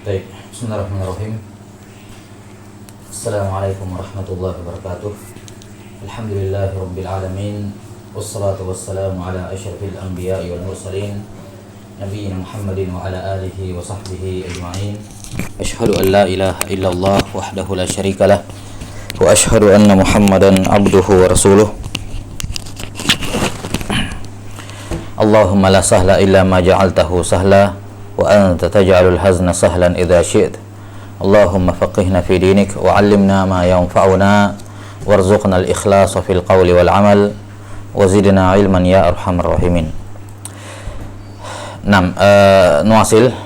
Baik, bismillahirrahmanirrahim. Assalamualaikum warahmatullahi wabarakatuh. Alhamdulillahirabbil alamin. Wassalatu wassalamu ala asyrafil anbiya'i wal mursalin nabiyina Muhammadin wa ala alihi wa sahbihi ajma'in. Asyhadu an la ilaha illallah wahdahu la syarikalah wa asyhadu anna Muhammadan abduhu wa rasuluh. Allahumma la sahla illa ma ja'altahu sahla wa anta taj'alul hazna sahlan idza syi'ta. Allahumma faqihna fi dinik wa 'allimna ma yanfa'una warzuqna al-ikhlasa fil qawli wal 'amal wa zidna 'ilman ya arhamar rahimin. Nuwasil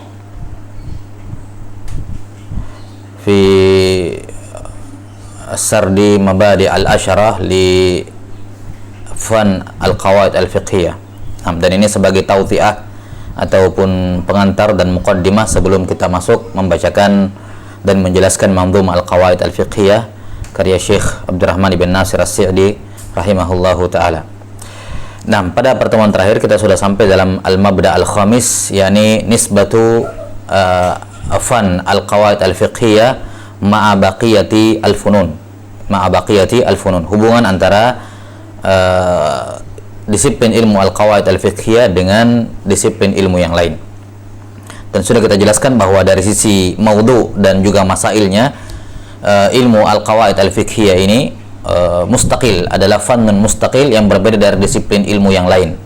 fi sardi mabadi al-asharah li fan al-qawaid al-fiqhiyah. Dan ini sebagai tawthi'ah ataupun pengantar dan muqaddimah sebelum kita masuk membacakan dan menjelaskan manzum al-qawaid al-fiqhiyah karya Syekh Abdurrahman ibn Nasir as-Sa'di rahimahullahu ta'ala. Pada pertemuan terakhir kita sudah sampai dalam al-mabda al-khamis, yakni nisbatu fan al-qawaid al-fiqhiyah ma'a baqiyati al-funun. Hubungan antara disiplin ilmu al-qawaid al-fiqhiyah dengan disiplin ilmu yang lain. Dan sudah kita jelaskan bahwa dari sisi maudhu dan juga masailnya, ilmu al-qawaid al-fiqhiyah ini mustaqil, adalah fannun mustaqil yang berbeda dari disiplin ilmu yang lain.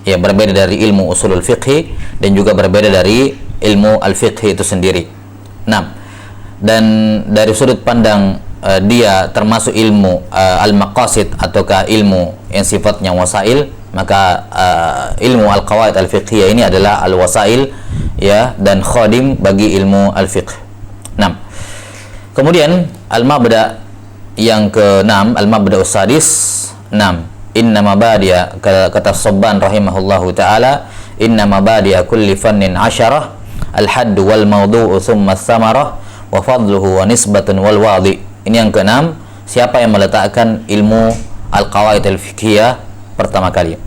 Ya, berbeda dari ilmu usulul fiqhi dan juga berbeda dari ilmu al-fiqhi itu sendiri. Dan dari sudut pandang dia termasuk ilmu al-maqasid ataukah ilmu yang sifatnya wasail, maka ilmu al-qawaid al-fiqhiyah ini adalah al-wasail, ya, dan khadim bagi ilmu al-fiqh. Kemudian al-mabda yang ke-6, al-mabda as-sadis, inna mabadiya, kata Sabban rahimahullahu taala, inna mabadiya kulli fannin 'asharah, al-hadd wal mawdu'u thumma ats-tsamarah wa fadluhu wa nisbatun wal wadi'. Ini yang ke-6, siapa yang meletakkan ilmu al-qawaid al-fiqhiyah pertama kali.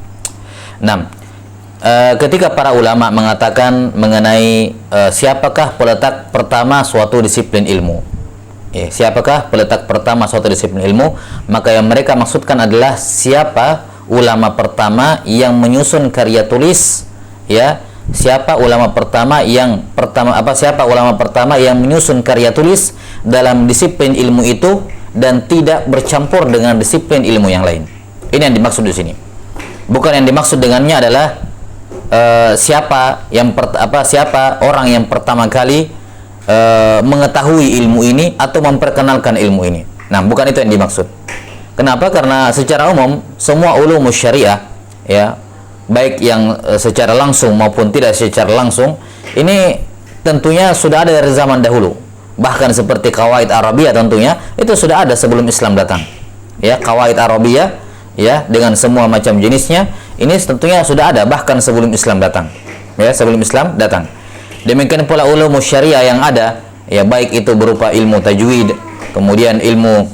Ketika para ulama mengatakan mengenai siapakah peletak pertama suatu disiplin ilmu, siapakah peletak pertama suatu disiplin ilmu, maka yang mereka maksudkan adalah siapa ulama pertama yang menyusun karya tulis, ya, siapa ulama pertama yang menyusun karya tulis dalam disiplin ilmu itu dan tidak bercampur dengan disiplin ilmu yang lain. Ini yang dimaksud di sini. Bukan yang dimaksud dengannya adalah siapa orang yang pertama kali mengetahui ilmu ini atau memperkenalkan ilmu ini. Bukan itu yang dimaksud. Kenapa? Karena secara umum semua ulum syariah, ya, baik yang secara langsung maupun tidak secara langsung, ini tentunya sudah ada dari zaman dahulu. Bahkan seperti qawaid Arabiyah tentunya itu sudah ada sebelum Islam datang. Ya, qawaid Arabiyah, ya, dengan semua macam jenisnya, ini tentunya sudah ada bahkan sebelum Islam datang. Ya, sebelum Islam datang. Demikian pula ulum syariah yang ada, ya, baik itu berupa ilmu tajwid, kemudian ilmu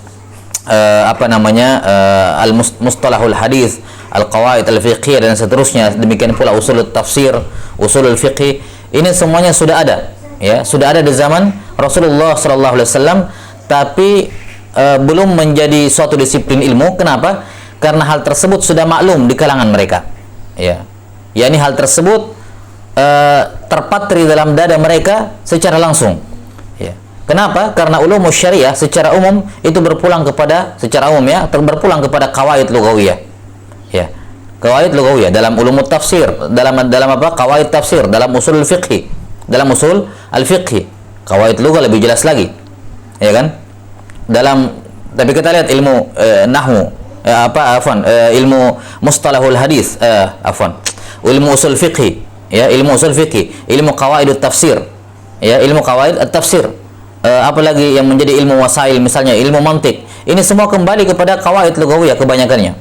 al-mustalahul hadis, al-qawaid al-fiqhiyah dan seterusnya. Demikian pula usulul tafsir, usulul fiqh. Ini semuanya sudah ada, ya, sudah ada di zaman Rasulullah sallallahu alaihi wasallam, tapi belum menjadi suatu disiplin ilmu. Kenapa? Karena hal tersebut sudah maklum di kalangan mereka, ya. Yakni hal tersebut terpatri dalam dada mereka secara langsung, ya. Kenapa? Karena ulum syariah secara umum itu berpulang kepada qawaid lughawiyah, ya. Qawaid lughawiyah dalam ulum tafsir, dalam qawaid tafsir, dalam usul fiqh, dalam usul al-fiqh. Qawaid lugha lebih jelas lagi, ya kan? Tapi kita lihat ilmu nahwu, ilmu mustalahul hadis, ilmu usul fiqh, ya, ilmu usul fiqh, ilmu qawaidut tafsir, ya, ilmu qawaid at-tafsir, apalagi yang menjadi ilmu wasail, misalnya ilmu mantiq. Ini semua kembali kepada qawaid lughawiyah kebanyakannya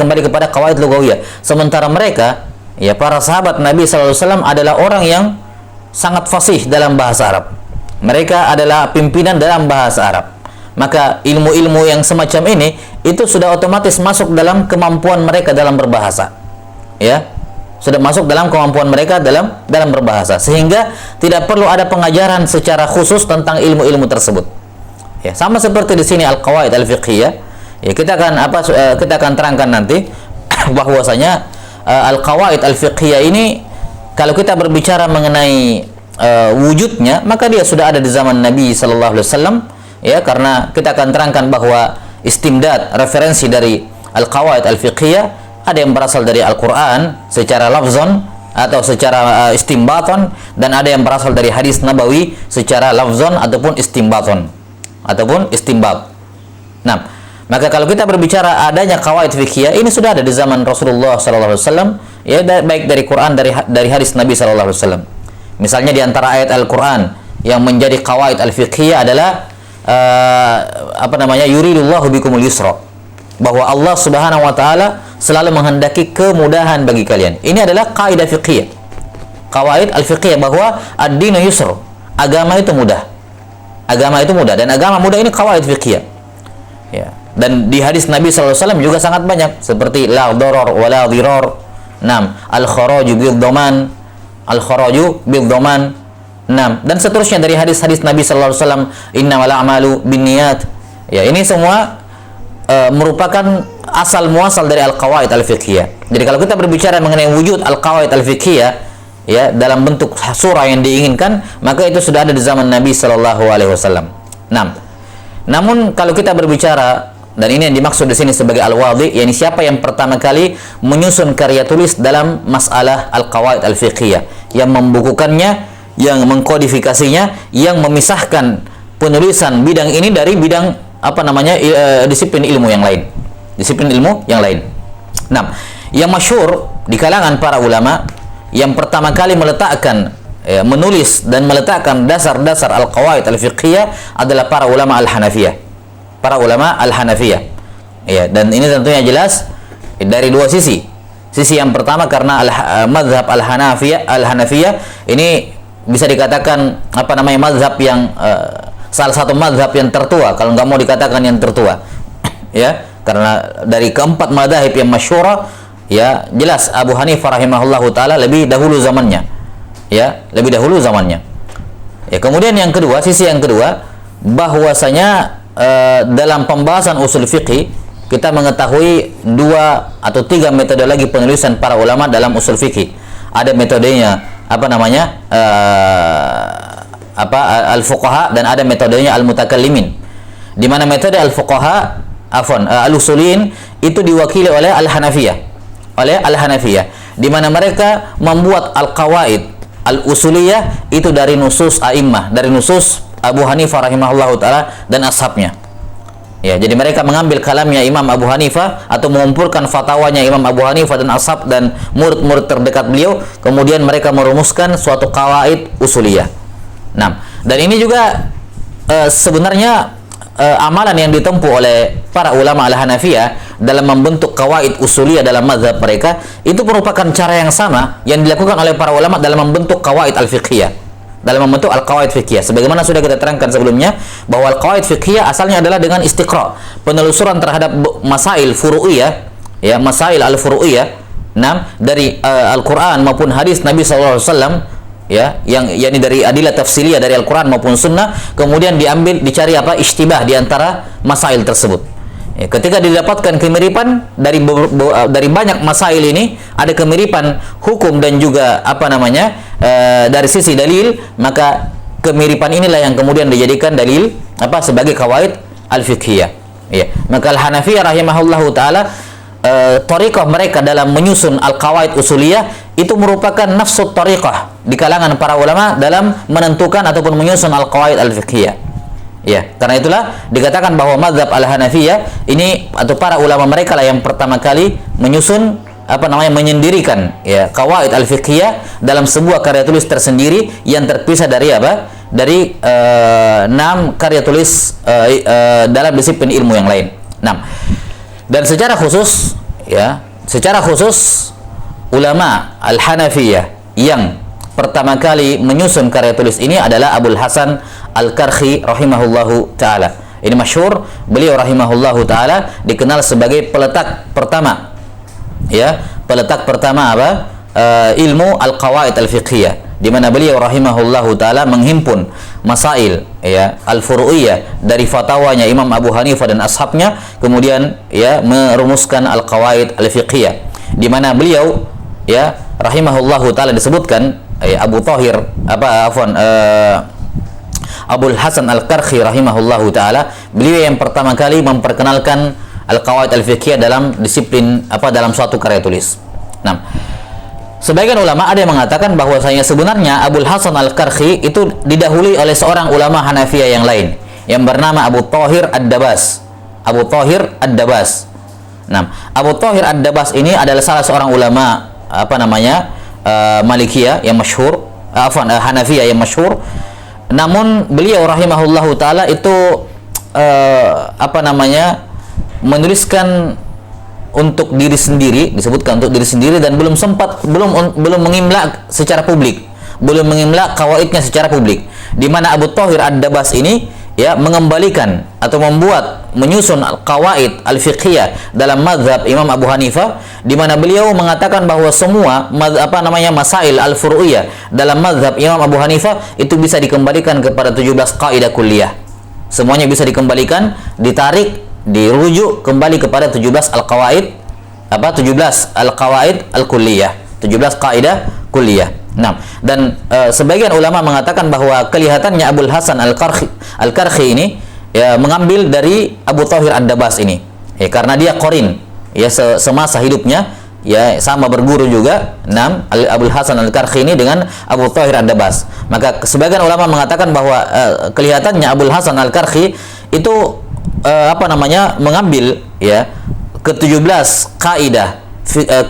kembali kepada qawaid lughawiyah. Sementara mereka, ya, para sahabat Nabi sallallahu alaihi wasallam adalah orang yang sangat fasih dalam bahasa Arab. Mereka adalah pimpinan dalam bahasa Arab. Maka ilmu-ilmu yang semacam ini itu sudah otomatis masuk dalam kemampuan mereka dalam berbahasa. Ya. sudah masuk dalam kemampuan mereka dalam berbahasa, sehingga tidak perlu ada pengajaran secara khusus tentang ilmu-ilmu tersebut. Ya, sama seperti di sini al-qawaid al-fiqhiyah. Ya, kita akan terangkan nanti bahwasanya al-qawaid al-fiqhiyah ini kalau kita berbicara mengenai wujudnya, maka dia sudah ada di zaman Nabi sallallahu alaihi wasallam, ya, karena kita akan terangkan bahwa istimdad, referensi dari al-qawaid al-fiqhiyah ada yang berasal dari Al-Quran secara lafzon atau secara istimbaton, dan ada yang berasal dari hadis nabawi secara lafzon ataupun istimbaton ataupun istimbat. Nah, maka kalau kita berbicara adanya qawaid fiqhiyah, ini sudah ada di zaman Rasulullah sallallahu alaihi wasallam, ya, baik dari Quran, dari hadis Nabi sallallahu alaihi wasallam. Misalnya di antara ayat Al-Quran yang menjadi qawaid al-fiqhiyah adalah yuridullahu bikumul yusra, bahwa Allah Subhanahu wa taala selalu menghendaki kemudahan bagi kalian. Ini adalah kaidah fiqhiyah, qawaid al-fiqhiyah, bahwa ad-dinu yusr, agama itu mudah. Agama itu mudah, dan agama mudah ini qawaid fiqhiyah. Ya. Dan di hadis Nabi sallallahu alaihi wasallam juga sangat banyak, seperti la darar wa la dirar. Al-kharaju bil dhaman, al-kharaju bil dhaman. Dan seterusnya dari hadis-hadis Nabi sallallahu alaihi wasallam, innamal a'malu binniyat. Ya, ini semua merupakan asal muasal dari al-qawaid al-fiqhiyah. Jadi kalau kita berbicara mengenai wujud al-qawaid al-fiqhiyah, ya, dalam bentuk surah yang diinginkan, maka itu sudah ada di zaman Nabi sallallahu alaihi wasallam. Namun kalau kita berbicara, dan ini yang dimaksud di sini sebagai al-wadhi, yakni siapa yang pertama kali menyusun karya tulis dalam masalah al-qawaid al-fiqhiyah, yang membukukannya, yang mengkodifikasinya, yang memisahkan penulisan bidang ini dari bidang disiplin ilmu yang lain. Yang masyhur di kalangan para ulama, yang pertama kali meletakkan, menulis dan meletakkan dasar-dasar al-qawaid al-fiqhiyah adalah para ulama al-Hanafiyah. Ya, dan ini tentunya jelas dari dua sisi. Sisi yang pertama karena mazhab al-Hanafiyah ini bisa dikatakan mazhab yang salah satu mazhab yang tertua, kalau nggak mau dikatakan yang tertua, ya, karena dari keempat mazhab yang masyhur, ya, jelas Abu Hanifah rahimahullahu taala lebih dahulu zamannya. Ya, kemudian yang kedua, sisi yang kedua, bahwasanya dalam pembahasan usul fiqih kita mengetahui 2 atau 3 metodologi penulisan para ulama dalam usul fiqih. Ada metodenya al-fuqaha, dan ada metodenya al-mutakallimin. Di mana metode al-fuqaha, al-usuliyin, itu diwakili oleh al-Hanafiyah. Di mana mereka membuat al-qawaid al-usuliyah itu dari nusus a'immah, dari nusus Abu Hanifah rahimahullahu taala dan ashabnya. Ya, jadi mereka mengambil kalamnya Imam Abu Hanifah atau mengumpulkan fatwanya Imam Abu Hanifah dan ashab dan murid-murid terdekat beliau, kemudian mereka merumuskan suatu qawaid usuliyah. Dan ini juga sebenarnya amalan yang ditempuh oleh para ulama al-Hanafiyah dalam membentuk qawaid usuliyah dalam mazhab mereka, itu merupakan cara yang sama yang dilakukan oleh para ulama dalam membentuk qawaid al-fiqhiyah, dalam membentuk al-qawaid fiqhiyah. Sebagaimana sudah kita terangkan sebelumnya, bahwa al-qawaid fiqhiyah asalnya adalah dengan istiqra', penelusuran terhadap masail furu'iyah, ya, masail al-furu'iyah, dari Al-Quran maupun hadis Nabi sallallahu alaihi wasallam, ya, yang dari adilah tafsiliyah dari Al-Quran maupun Sunnah, kemudian dicari ishtibah di antara masail tersebut. Ya, ketika didapatkan kemiripan dari banyak masail ini, ada kemiripan hukum dan juga dari sisi dalil, maka kemiripan inilah yang kemudian dijadikan dalil sebagai qawaid al-fiqhiyah. Ya, maka al-Hanafiyah rahimahullahu taala, tariqah mereka dalam menyusun al-qawaid usuliyah itu merupakan nafsu tariqah di kalangan para ulama dalam menentukan ataupun menyusun al-qawaid al-fiqhiyah. Ya, karena itulah dikatakan bahwa mazhab al-Hanafiyah ini atau para ulama mereka lah yang pertama kali menyusun menyendirikan, ya, qawaid al-fiqhiyah dalam sebuah karya tulis tersendiri yang terpisah dari dari 6 karya tulis dalam disiplin ilmu yang lain. Dan secara khusus, ya, ulama al-Hanafiyah yang pertama kali menyusun karya tulis ini adalah Abul Hasan Al-Karkhi rahimahullahu taala. Ini masyhur, beliau rahimahullahu taala dikenal sebagai peletak pertama, ya, peletak pertama ilmu al-qawaid al-fiqhiyah, di mana beliau rahimahullahu taala menghimpun masail ya al-furu'iyah dari fatwanya Imam Abu Hanifah dan ashabnya, kemudian ya merumuskan al-qawaid al-fiqhiyah, di mana beliau ya rahimahullahu taala disebutkan Abu Thahir Abul Hasan Al-Karhi rahimahullahu taala, beliau yang pertama kali memperkenalkan al-qawaid al-fiqhiyah dalam disiplin dalam suatu karya tulis. Nah, sebagian ulama ada yang mengatakan bahwasanya sebenarnya Abul Hasan Al-Karhi itu didahului oleh seorang ulama Hanafiyah yang lain yang bernama Abu Thahir Ad-Dabas. Abu Thahir Ad-Dabas. Nah, Abu Thahir Ad-Dabas ini adalah salah seorang ulama Malikiyah yang masyhur, Hanafiyah yang masyhur. Namun beliau rahimahullahu taala itu menuliskan untuk diri sendiri, disebutkan untuk diri sendiri, dan belum mengimla secara publik, belum mengimla qawaidnya secara publik, di mana Abu Thahir Ad-Dabas ini ya mengembalikan atau menyusun qawaid al-fiqhiyah dalam mazhab Imam Abu Hanifah, di mana beliau mengatakan bahwa semua masail al-furu'iyah dalam mazhab Imam Abu Hanifah itu bisa dikembalikan kepada 17 kaidah kulliyah. Semuanya bisa dikembalikan, ditarik, dirujuk kembali kepada 17 al-qawaid 17 al-qawaid al-kulliyah, 17 kaidah kulliyah. Nah, dan sebagian ulama mengatakan bahwa kelihatannya Abul Hasan Al-Karhi ini ya mengambil dari Abu Thahir Ad-Dabas ini ya, karena dia qarin ya semasa hidupnya ya, sama berguru juga Abul Hasan Al-Karhi ini dengan Abu Thahir Ad-Dabas. Maka sebagian ulama mengatakan bahwa kelihatannya Abul Hasan Al-Karhi itu mengambil ya ke-17 kaidah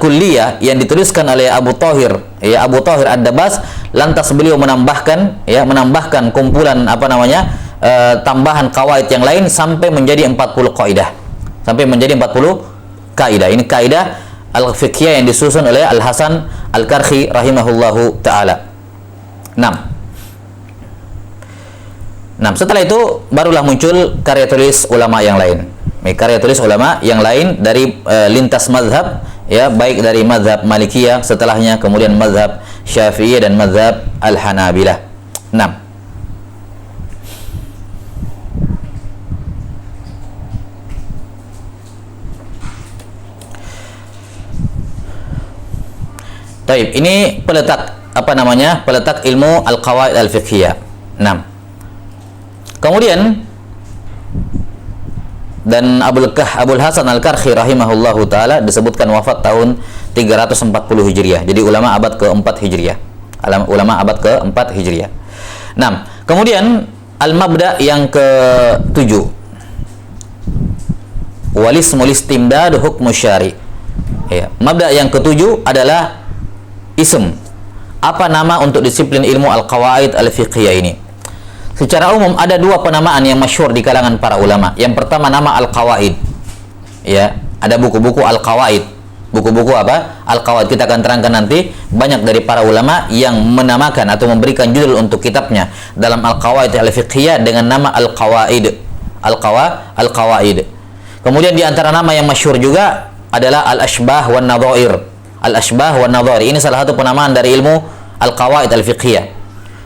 kulliyah yang dituliskan oleh Abu Thahir Ad-Dabas, lantas beliau menambahkan kumpulan tambahan kawaid yang lain sampai menjadi 40 kaidah. Sampai menjadi 40 kaidah. Ini kaidah al-fiqhiyah yang disusun oleh Al-Hasan Al-Karhi rahimahullahu taala. 6. Setelah itu barulah muncul karya tulis ulama yang lain. Karya tulis ulama yang lain dari lintas mazhab ya, baik dari mazhab Malikiyah, setelahnya kemudian mazhab Syafi'iyah dan mazhab Al-Hanabilah. 6. Baik, ini peletak peletak ilmu al-qawaid al-fiqhiyah. 6. Kemudian dan Abul Hasan Al-Karhi rahimahullahu taala disebutkan wafat tahun 340 Hijriah. Jadi ulama abad ke-4 Hijriah. Ulama abad ke-4 Hijriah. Nah, kemudian al-mabda yang ke-7. Walismul istimdad hukmu syari'. Ya, mabda yang ke-7 adalah ism. Apa nama untuk disiplin ilmu al-qawaid al-fiqhiyah ini? Secara umum ada dua penamaan yang masyhur di kalangan para ulama. Yang pertama nama al-qawaid. Ya, ada buku-buku al-qawaid. Buku-buku al-qawaid, kita akan terangkan nanti. Banyak dari para ulama yang menamakan atau memberikan judul untuk kitabnya dalam al-qawaid al-fiqhiyah dengan nama al-qawaid. Al-qawaid. Kemudian di antara nama yang masyhur juga adalah al-ashbah wan nadhair. Al-ashbah wan nadhair. Ini salah satu penamaan dari ilmu al-qawaid al-fiqhiyah.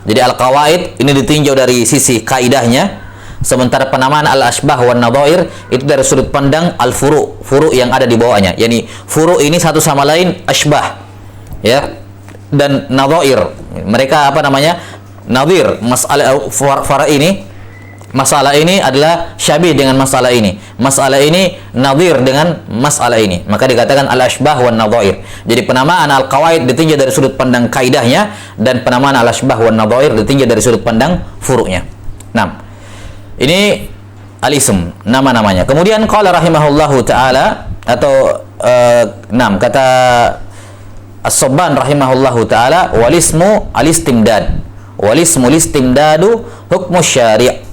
Jadi al-qawaid ini ditinjau dari sisi kaidahnya, sementara penamaan al-ashbah wan nadhair itu dari sudut pandang furu yang ada di bawahnya. Yani furu ini satu sama lain ashbah ya, dan nadhair. Mereka nadhir, masalah ini adalah syabih dengan masalah ini. Masalah ini nadhir dengan masalah ini. Maka dikatakan al-ashbah wan nadhair. Jadi penamaan al-qawaid ditinjau dari sudut pandang kaidahnya, dan penamaan al-ashbah wan nadhair ditinjau dari sudut pandang furu'nya. Nah, ini al-ism, nama-namanya. Kemudian qala rahimahullahu taala atau kata As-Sabban rahimahullahu taala, walismu al-istimdad. Walismu al-istimdadu hukmu syari'.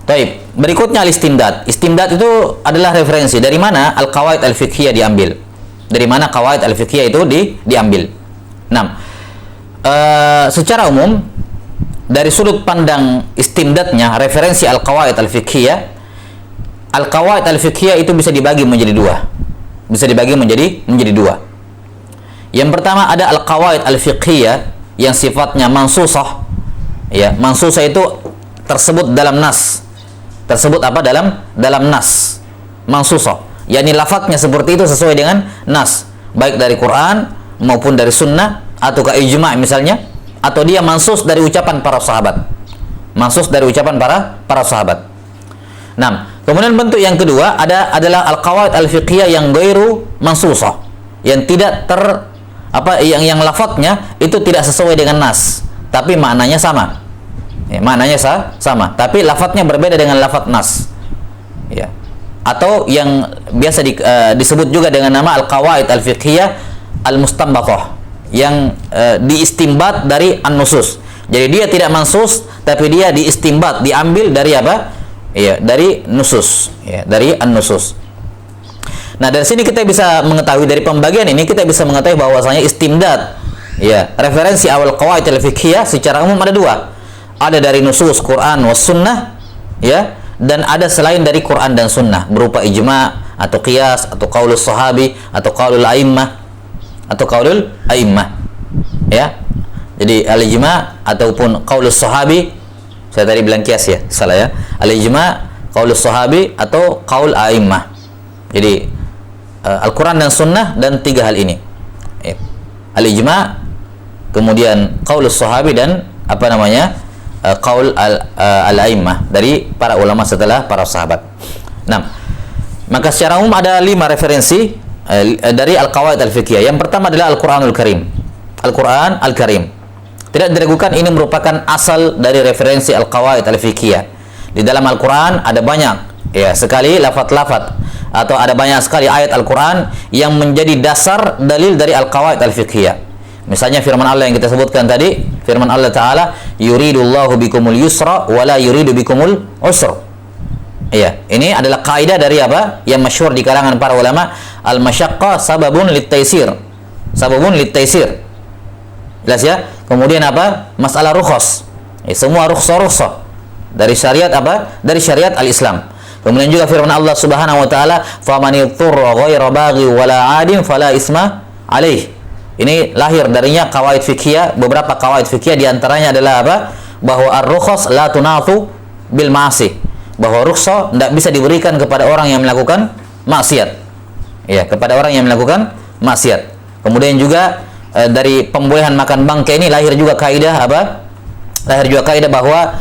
Baik, berikutnya al-istimdad. Istimdad itu adalah referensi dari mana al-qawaid al-fiqhiyah diambil. Dari mana qawaid al-fiqhiyah itu diambil. Nah, secara umum dari sudut pandang istimdadnya, referensi al-qawaid al-fiqhiyah, al-qawaid al-fiqhiyah itu bisa dibagi menjadi dua. Bisa dibagi menjadi dua. Yang pertama ada al-qawaid al-fiqhiyah yang sifatnya mansusah. Ya, mansusah itu tersebut dalam nas. Tersebut apa? Dalam nas. Mansusah. Yani lafadznya seperti itu sesuai dengan nas, baik dari Quran maupun dari sunnah atau ke ijma' misalnya, atau dia mansus dari ucapan para sahabat. Mansus dari ucapan para sahabat. Nah, kemudian bentuk yang kedua adalah al-qawaid al-fiqhiyah yang ghairu mansusah, yang tidak yang lafadznya itu tidak sesuai dengan nas, tapi maknanya sama. Ya, maknanya sama, tapi lafadznya berbeda dengan lafadz nas. Ya. Atau yang biasa disebut juga dengan nama al-qawaid al-fiqhiyah al-mustanbathah, yang diistimbat dari an-nusus. Jadi dia tidak mansus, tapi dia diistimbat, diambil dari apa? Ya, dari nusus, ya, dari an-nusus. Nah, dari sini kita bisa mengetahui, dari pembagian ini kita bisa mengetahui bahwasanya istimdad, ya, referensi awal qawaid al-fiqhiyah secara umum ada dua. Ada dari nusus Quran was sunnah, ya, dan ada selain dari Quran dan sunnah berupa ijma' atau qiyas atau qaulus sahabi atau qaulul a'immah ya. Jadi al-ijma' ataupun qaulus sahabi, saya tadi bilang qiyas ya, salah ya. Al-ijma', qaulus sahabi atau qaul a'immah. Jadi Al-Quran dan sunnah dan tiga hal ini, ya. Al-ijma', kemudian qaulus sahabi, dan qaul al-a'immah dari para ulama setelah para sahabat. Nah, maka secara umum ada 5 referensi dari al-qawaid al-fiqhiyah. Yang pertama adalah Al-Quranul Karim. Al-Quran Al-Karim. Tidak diragukan ini merupakan asal dari referensi al-qawaid al-fiqhiyah. Di dalam Al-Quran ada banyak ya sekali lafaz-lafaz atau ada banyak sekali ayat Al-Quran yang menjadi dasar dalil dari al-qawaid al-fiqhiyah. Misalnya firman Allah yang kita sebutkan tadi, firman Allah Ta'ala, yuridullahu bikumul yusra wa la yuridu bikumul usra. Iya, ini adalah kaidah dari apa? Yang masyhur di kalangan para ulama, al-masyaqqah sababun lit-taisir. Sababun lit-taisir. Jelas ya? Kemudian apa? Masalah rukhsah. Semua rukhsah dari syariat apa? Dari syariat al-Islam. Kemudian juga firman Allah Subhanahu wa taala, "Faman yadhurra ghaira baghi wala 'adin fala isma 'alaihi." Ini lahir darinya qawaid fikih, beberapa qawaid fikih di antaranya adalah apa? Bahwa ar-rukhsah la tunathu bil ma'asi. Bahwa rukhsah tidak bisa diberikan kepada orang yang melakukan maksiat. Ya, kepada orang yang melakukan maksiat. Kemudian juga dari pembolehan makan bangkai ini lahir juga kaidah apa? Lahir juga kaidah bahwa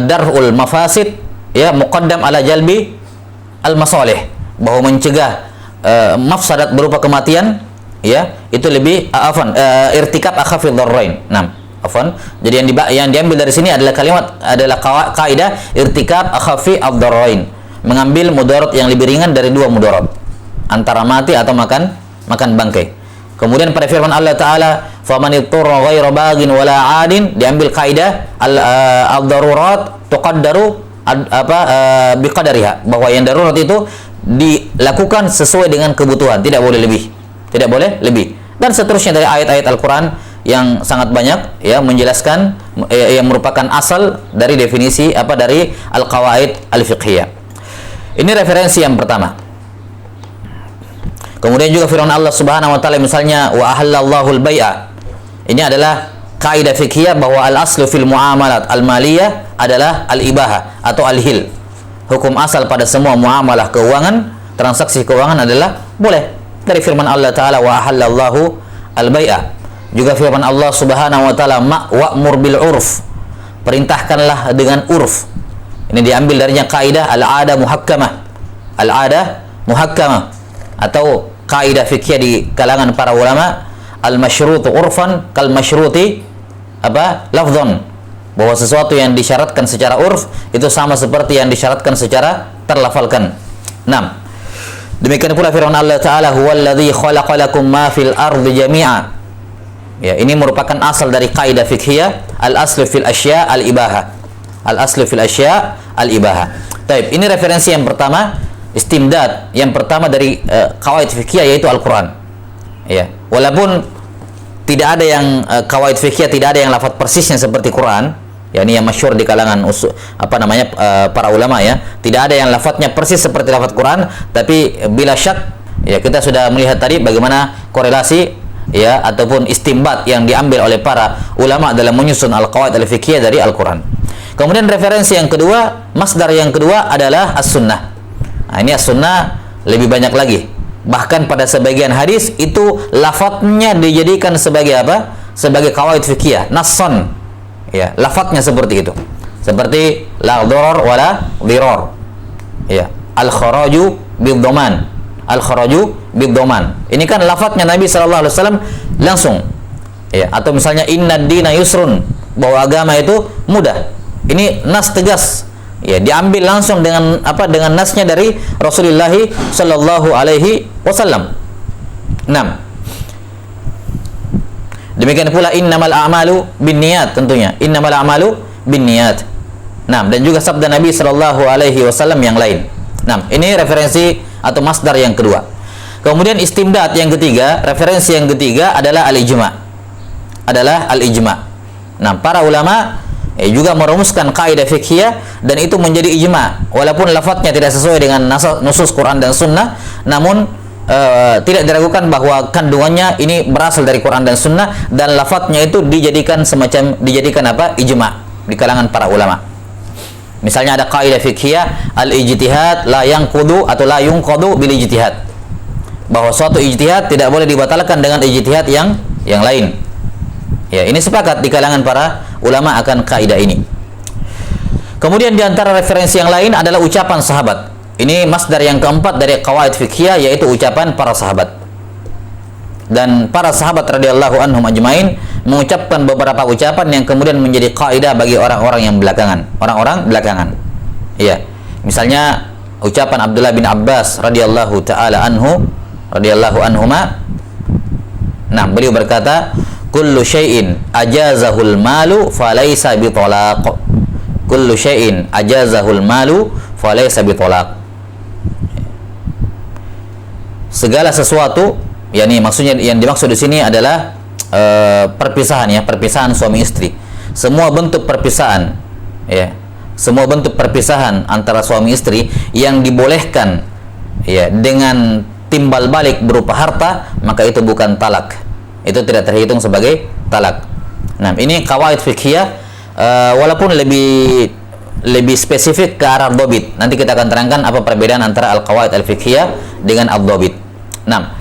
darul mafasid ya muqaddam ala jalbi al-masalih. Bahwa mencegah mafsadat berupa kematian, ya, itu lebih irtikab akhafid dharrain. Jadi yang diambil dari sini adalah kaidah irtikab akhafi ad-dharrain, mengambil mudarat yang lebih ringan dari dua mudarat, antara mati atau makan bangkai. Kemudian pada firman Allah Ta'ala, faman yadhurra ghaira baghin wala 'adin, diambil kaidah ad-darurat tuqaddaru biqadariha, bahwa yang darurat itu dilakukan sesuai dengan kebutuhan, tidak boleh lebih. Tidak boleh lebih. Dan seterusnya dari ayat-ayat Al-Quran yang sangat banyak ya menjelaskan yang merupakan asal dari definisi dari al-qawaid al-fiqhiyah. Ini referensi yang pertama. Kemudian juga firman Allah Subhanahu wa taala misalnya wa ahallallahu al-bai'a. Ini adalah kaidah fiqhiyah bahwa al-aslu fil muamalat al-maliyah adalah al-ibahah atau al-hil. Hukum asal pada semua muamalah keuangan, transaksi keuangan adalah boleh. Dari firman Allah Ta'ala wa ahallallahu al-bai'ah. Juga firman Allah Subhanahu wa taala wa'mur bil urf. Perintahkanlah dengan urf. Ini diambil darinya kaidah al-'ada muhakkamah. Al-'ada muhakkamah atau kaidah fikih di kalangan para ulama, al-masyrutu urfan kal masyruti lafdhan. Bahwa sesuatu yang disyaratkan secara urf itu sama seperti yang disyaratkan secara terlafalkan. 6. Demikian pula firman Allah Ta'ala, huwallazi khalaqalakum ma fil ardi jami'a. Ya, ini merupakan asal dari kaidah fiqhiyah, al-aslu fil asya' al-ibahah. Al-aslu fil asya' al-ibahah. Baik, ini referensi yang pertama, istimdad yang pertama dari qawaid fiqhiyah yaitu Al-Qur'an. Ya, walaupun tidak ada yang qawaid fiqhiyah tidak ada yang lafaz persisnya seperti Quran. Ya, ini yang masyhur di kalangan para ulama ya. Tidak ada yang lafadznya persis seperti lafadz Quran, tapi bila syak ya kita sudah melihat tadi bagaimana korelasi ya ataupun istimbat yang diambil oleh para ulama dalam menyusun al-qawaid al-fiqhiyah dari Al-Qur'an. Kemudian referensi yang kedua, masdar yang kedua adalah as-sunnah. Nah, ini as-sunnah lebih banyak lagi. Bahkan pada sebagian hadis itu lafadznya dijadikan sebagai apa? Sebagai qawaid fiqhiyah, nasson. Ya, lafadznya seperti itu. Seperti la dharar wala dhirar. Ya, al-kharaju bid-dhaman. Al-kharaju bid-dhaman. Ini kan lafadznya Nabi sallallahu alaihi wasallam langsung. Ya, atau misalnya innad dina yusrun, bahwa agama itu mudah. Ini nas tegas. Ya, diambil langsung dengan apa? Dengan nasnya dari Rasulullah sallallahu alaihi wasallam. 6. Demikian pula innamal a'malu binniyat, tentunya. Innamal a'malu binniyat. 6. Dan juga sabda Nabi sallallahu alaihi wasallam yang lain. 6. Ini referensi atau masdar yang kedua. Kemudian istimdad yang ketiga, referensi yang ketiga adalah al-ijma. Adalah al-ijma. Nah, para ulama juga merumuskan kaidah fiqhiyah dan itu menjadi ijma, walaupun lafadznya tidak sesuai dengan nusus Quran dan Sunnah, namun tidak diragukan bahwa kandungannya ini berasal dari Quran dan Sunnah, dan lafadznya itu dijadikan apa? Ijma di kalangan para ulama. Misalnya ada kaidah fiqhiyah al-ijtihad la yanqudu atau la yunqadu bil ijtihad, bahwa suatu ijtihad tidak boleh dibatalkan dengan ijtihad yang lain. Ya, ini sepakat di kalangan para ulama akan kaidah ini. Kemudian di antara referensi yang lain adalah ucapan sahabat. Ini masdar yang keempat dari qawaid fiqhiyah, yaitu ucapan para sahabat. Dan para sahabat radhiyallahu anhum ajmain mengucapkan beberapa ucapan yang kemudian menjadi kaidah bagi orang-orang yang belakangan. Orang-orang belakangan. Iya. Misalnya ucapan Abdullah bin Abbas radhiyallahu taala anhuma. Nah, beliau berkata, kullu syai'in ajazahul malu falaysa bitolaq. Kullu syai'in ajazahul malu falaysa bitolaq. Segala sesuatu, yakni maksudnya yang dimaksud di sini adalah perpisahan, ya, perpisahan suami istri. Semua bentuk perpisahan, ya, semua bentuk perpisahan antara suami istri yang dibolehkan, ya, dengan timbal balik berupa harta, maka itu bukan talak. Itu tidak terhitung sebagai talak. Nah, ini qawaid fiqhiyah, walaupun lebih spesifik ke arah dhabit. Nanti kita akan terangkan apa perbedaan antara al-qawaid al-fiqhiyah dengan ad-dhabit. Nah,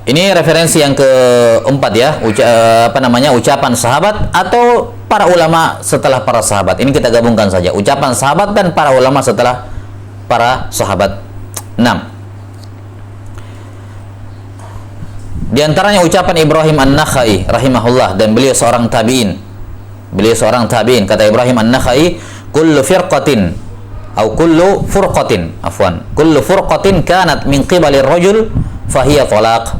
ini referensi yang keempat, ya, ucapan sahabat atau para ulama setelah para sahabat. Ini kita gabungkan saja, ucapan sahabat dan para ulama setelah para sahabat. 6. Di antaranya ucapan Ibrahim An-Nakhai rahimahullah, dan beliau seorang tabi'in. Kata Ibrahim An-Nakhai, kullu furqatin kanat min qibali rajul fahiya talaq.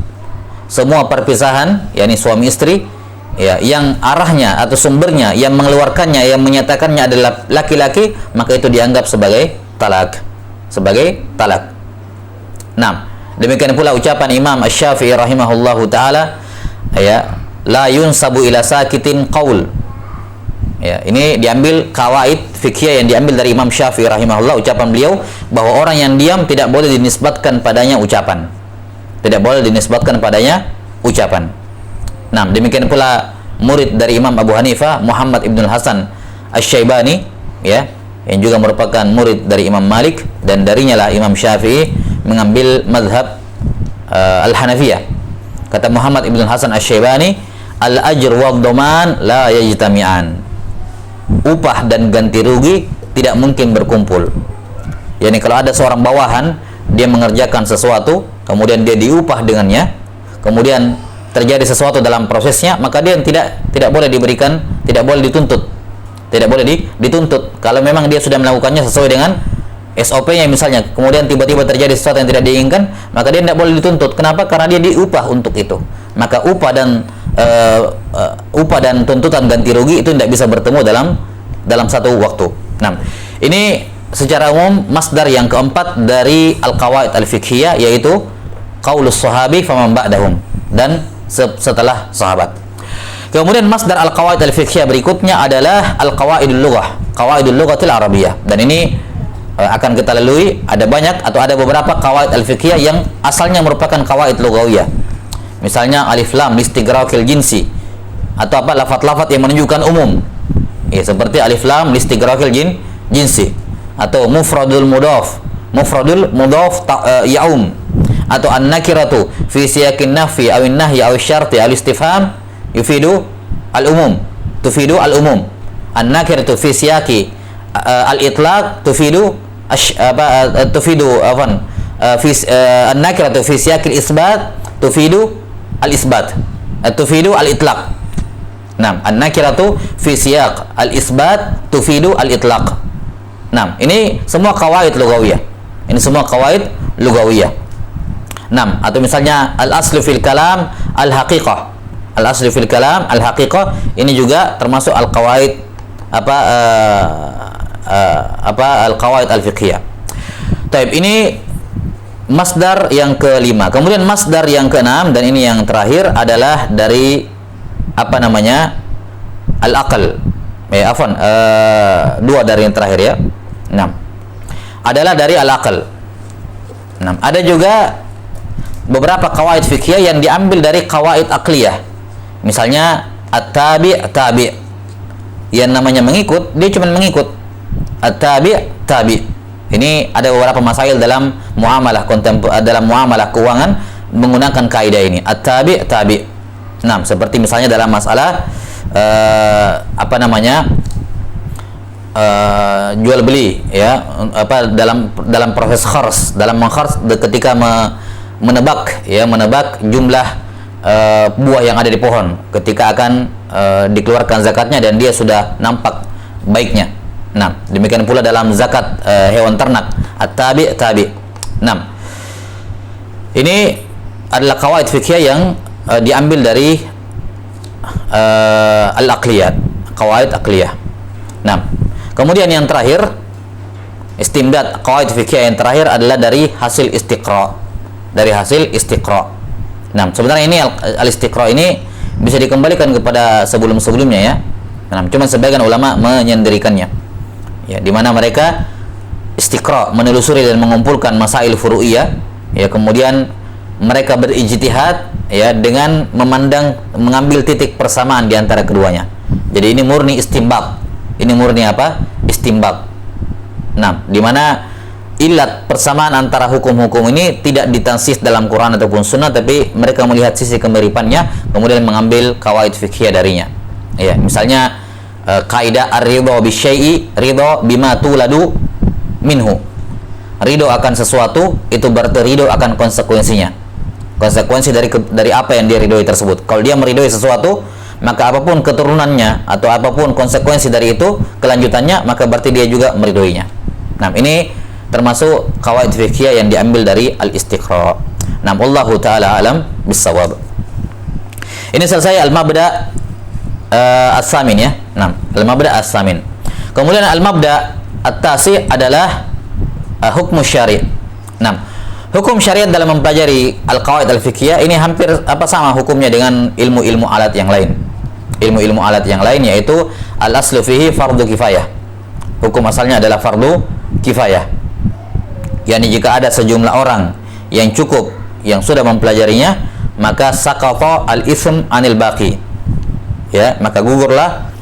Semua perpisahan, yakni suami istri, ya, yang arahnya atau sumbernya yang mengeluarkannya, yang menyatakannya adalah laki-laki, maka itu dianggap sebagai talak. 6. Demikian pula ucapan Imam Asy-Syafi'i rahimahullahu taala, ya, la yunsabu ila sakitin qaul. Ya, ini diambil kawaid fikih yang diambil dari Imam Syafi'i rahimahullah, ucapan beliau bahwa orang yang diam tidak boleh dinisbatkan padanya ucapan. Tidak boleh dinisbatkan padanya ucapan. Nah, demikian pula murid dari Imam Abu Hanifah, Muhammad ibn Hasan Asy-Syaibani, ya, yang juga merupakan murid dari Imam Malik, dan darinya lah Imam Syafi'i mengambil mazhab al-Hanafiyah. Kata Muhammad ibn Hasan Asy-Syaibani, al-ajr wad-dhaman la yajtami'an. Upah dan ganti rugi tidak mungkin berkumpul. Yani kalau ada seorang bawahan, dia mengerjakan sesuatu, kemudian dia diupah dengannya, kemudian terjadi sesuatu dalam prosesnya, maka dia tidak boleh diberikan, tidak boleh dituntut. Tidak boleh dituntut kalau memang dia sudah melakukannya sesuai dengan SOP-nya misalnya, kemudian tiba-tiba terjadi sesuatu yang tidak diinginkan, maka dia tidak boleh dituntut. Kenapa? Karena dia diupah untuk itu. Maka upah dan tuntutan ganti rugi itu tidak bisa bertemu dalam satu waktu. Nah, ini secara umum masdar yang keempat dari al-qawaid al-fiqhiyah, yaitu qaulus sahabi faman ba'dahum, dan setelah sahabat. Kemudian masdar al-qawaid al-fiqhiyah berikutnya adalah al-qawaidul lughah, qawaidul lughatil arabiyyah, dan ini akan kita lalui. Ada banyak atau ada beberapa qawaid al-fiqhiyah yang asalnya merupakan qawaid lughawiyah. Misalnya alif lam listighraqil jinsi, atau apa lafaz-lafaz yang menunjukkan umum. Ya, seperti alif lam listighraqil jinsi, atau mufradul mudhaf yaum, atau an-nakiratu fi siyaqin nafi aw an-nahyi aw asy-syarti aw istifham yufidu al-umum, tufidu al-umum. An-nakiratu fi siyaqi al-itlaq tufidu an-nakiratu fi siyaqil isbat tufidu al-isbat, tufidu al-itlaq. Nah, an-nakiratu fi siyaq al-isbat tufidu al-itlaq. Nah, ini semua qawaid lughawiyah. Ini semua qawaid lughawiyah. Nah, atau misalnya al-aslu fil kalam al-haqiqah. Al-aslu fil kalam al-haqiqah ini juga termasuk al-qawaid al-qawaid al-fiqhiyah. Taib, ini masdar yang kelima. Kemudian masdar yang keenam, dan ini yang terakhir, adalah dari al-aql. Dua dari yang terakhir ya. 6 adalah dari al-aql. 6. Ada juga beberapa qawaid fikih yang diambil dari qawaid aqliyah. Misalnya at-tabi' tabi'. Yang namanya mengikut, dia cuma mengikut. At-tabi' tabi'. Ini ada beberapa masail dalam muamalah keuangan menggunakan kaidah ini. At-tabi' tabi'. Nah, seperti misalnya dalam masalah jual beli ya, dalam proses khars, ketika menebak jumlah buah yang ada di pohon ketika akan dikeluarkan zakatnya dan dia sudah nampak baiknya. Nah, demikian pula dalam zakat hewan ternak, at-tabi' tabi'. Nah, ini adalah qawaid fikih yang diambil dari al-aqliyat, qawaid aqliyah. Nah, kemudian yang terakhir, istimdad qawaid fikih yang terakhir adalah dari hasil istiqra. Nah, sebenarnya ini al-istiqra ini bisa dikembalikan kepada sebelum-sebelumnya ya. Nah, cuma sebagian ulama menyendirikannya. Ya, di mana mereka istiqra, menelusuri dan mengumpulkan masail furu'iyah, ya, kemudian mereka berijtihad ya dengan mengambil titik persamaan di antara keduanya. Jadi ini murni istinbat. Ini murni apa? Istinbat. Nah, di mana ilat persamaan antara hukum-hukum ini tidak ditansis dalam Quran ataupun Sunnah, tapi mereka melihat sisi kemiripannya, kemudian mengambil qawaid fikih darinya. Ya, misalnya kaidah ar-ridha bisyai'i ridha bima tuladu minhu. Ridho akan sesuatu itu berarti ridho akan konsekuensinya. Konsekuensi dari apa yang dia ridhoi tersebut. Kalau dia meridhoi sesuatu, maka apapun keturunannya atau apapun konsekuensi dari itu, kelanjutannya, maka berarti dia juga meridhoinya. Nah, ini termasuk qawaid fikih yang diambil dari al-istiqra. Nah, wallahu taala alam bissawab. Ini selesai al-mabda as-samin ya. Nah, al-mabda as-samin. Kemudian al-mabda at-tasi adalah hukum syari'. Nah, hukum syariat dalam mempelajari al-qawaid al-fiqhiyah ini hampir sama hukumnya dengan ilmu-ilmu alat yang lain. Ilmu-ilmu alat yang lain yaitu al-aslu fihi fardu kifayah. Hukum asalnya adalah fardu kifayah. Yani jika ada sejumlah orang yang cukup yang sudah mempelajarinya, maka saqata al-itsm anil baqi. Ya, maka gugurlah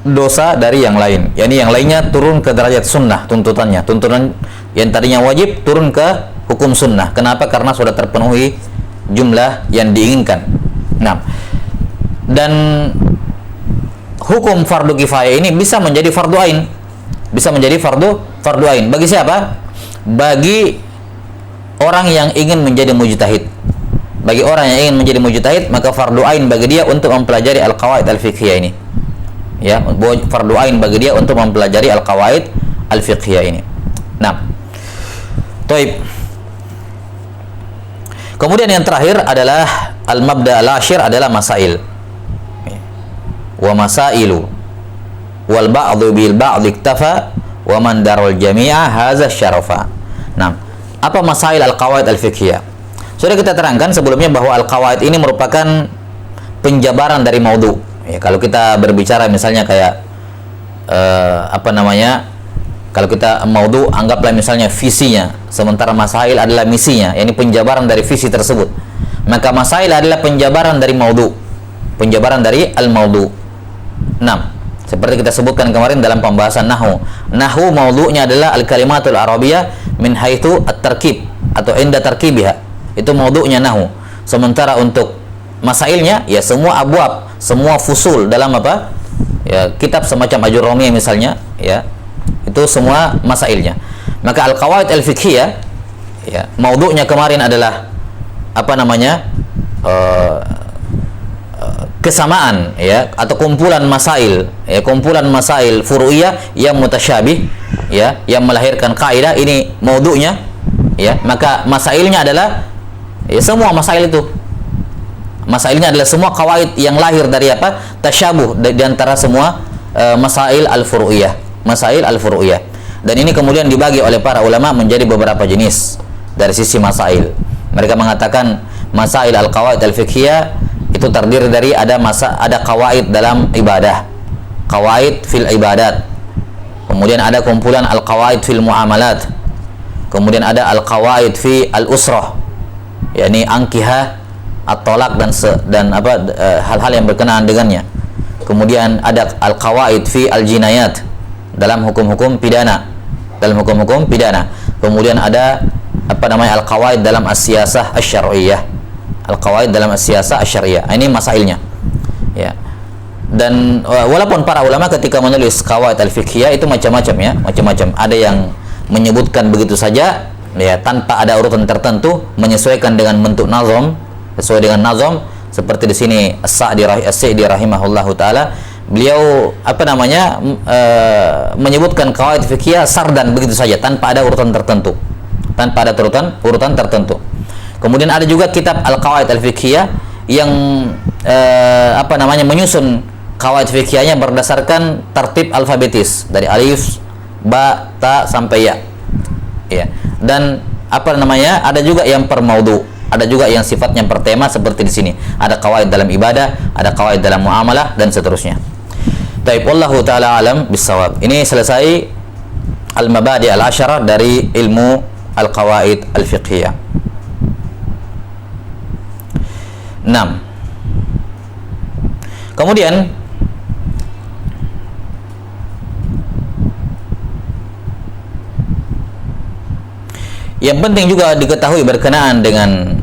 dosa dari yang lain. Yani yang lainnya turun ke derajat sunnah tuntutannya. Tuntutan yang tadinya wajib turun ke hukum sunnah. Kenapa? Karena sudah terpenuhi jumlah yang diinginkan. Nah, dan hukum fardu kifayah ini bisa menjadi fardu ain. Bisa menjadi fardu ain. Bagi siapa? Bagi orang yang ingin menjadi mujtahid. Bagi orang yang ingin menjadi mujtahid, maka fardu ain bagi dia untuk mempelajari al-qawaid al-fiqhiyah ini. Ya, fardu ain bagi dia untuk mempelajari al-qawaid al-fiqhiyah ini. Nah, taib. Kemudian yang terakhir adalah al-mabda al-ashir adalah masail. Wa masailu wal ba'du bil ba'd iktafa wa man darul jami'a hadza syarafa. Nah, apa masail al-qawaid al-fiqhiyah? Sudah kita terangkan sebelumnya bahwa al-qawaid ini merupakan penjabaran dari maudhu. Ya, kalau kita berbicara misalnya kayak kalau kita maudhu, anggaplah misalnya visinya, sementara masail adalah misinya, yakni penjabaran dari visi tersebut. Maka masail adalah penjabaran dari maudhu. Penjabaran dari al-maudhu. 6. Seperti kita sebutkan kemarin dalam pembahasan nahwu. Nahwu maudhu'nya adalah al-kalimatul arabiyah min haitsu at-tarkib atau inda tarkibiha. Itu maudhu'nya nahwu. Sementara untuk masailnya ya semua abwab, semua fusul dalam apa? Ya, kitab semacam Ajurromiyah misalnya, ya. Itu semua masailnya. Maka al-qawaid al-fiqhiyah ya, maudhu'nya kemarin adalah apa namanya? Kesamaan ya, atau kumpulan masail ya, kumpulan masail furu'iyah yang mutasyabih ya, yang melahirkan kaidah. Ini maudhu'nya ya. Maka masailnya adalah ya, semua masail itu. Masailnya adalah semua kawaid yang lahir dari apa? Tasyabuh di antara semua masail al-furu'iyah. Masail al-furu'iyah. Dan ini kemudian dibagi oleh para ulama menjadi beberapa jenis dari sisi masail. Mereka mengatakan masail al-qawaid al-fiqhiyah itu terdiri dari ada qawaid dalam ibadah, qawaid fil ibadat. Kemudian ada kumpulan al-qawaid fil muamalat. Kemudian ada al-qawaid fi al-usrah, yakni ankihah, at-talaq dan hal-hal yang berkenaan dengannya. Kemudian ada al-qawaid fi al-jinayat, dalam hukum-hukum pidana, Kemudian ada al-qawaid dalam as-siyasah asy-syar'iyyah. Al-qawaid dalam as-siyasah asy-syar'iyyah. Ini masailnya. Ya. Dan walaupun para ulama ketika menulis qawaid al-fiqhiyah itu macam-macam ya, macam-macam. Ada yang menyebutkan begitu saja ya, tanpa ada urutan tertentu, menyesuaikan dengan bentuk nazam, sesuai dengan nazam. Seperti di sini As-Sa'di rahimahullahu taala, beliau menyebutkan qawaid fiqhiyah sardan begitu saja tanpa ada urutan tertentu. Urutan tertentu. Kemudian ada juga kitab al-qawaid al-fiqhiyah yang menyusun qawaid fiqhiyahnya berdasarkan tertib alfabetis dari alif, ba, ta sampai ya. Ya. Dan ada juga yang per maudhu, ada juga yang sifatnya per tema seperti di sini. Ada qawaid dalam ibadah, ada qawaid dalam muamalah dan seterusnya. Taib, wallahu taala alam bisawab. Ini selesai al-mabadi al-asyarah dari ilmu al-qawaid al-fiqhiyah. 6. Kemudian yang penting juga diketahui berkenaan dengan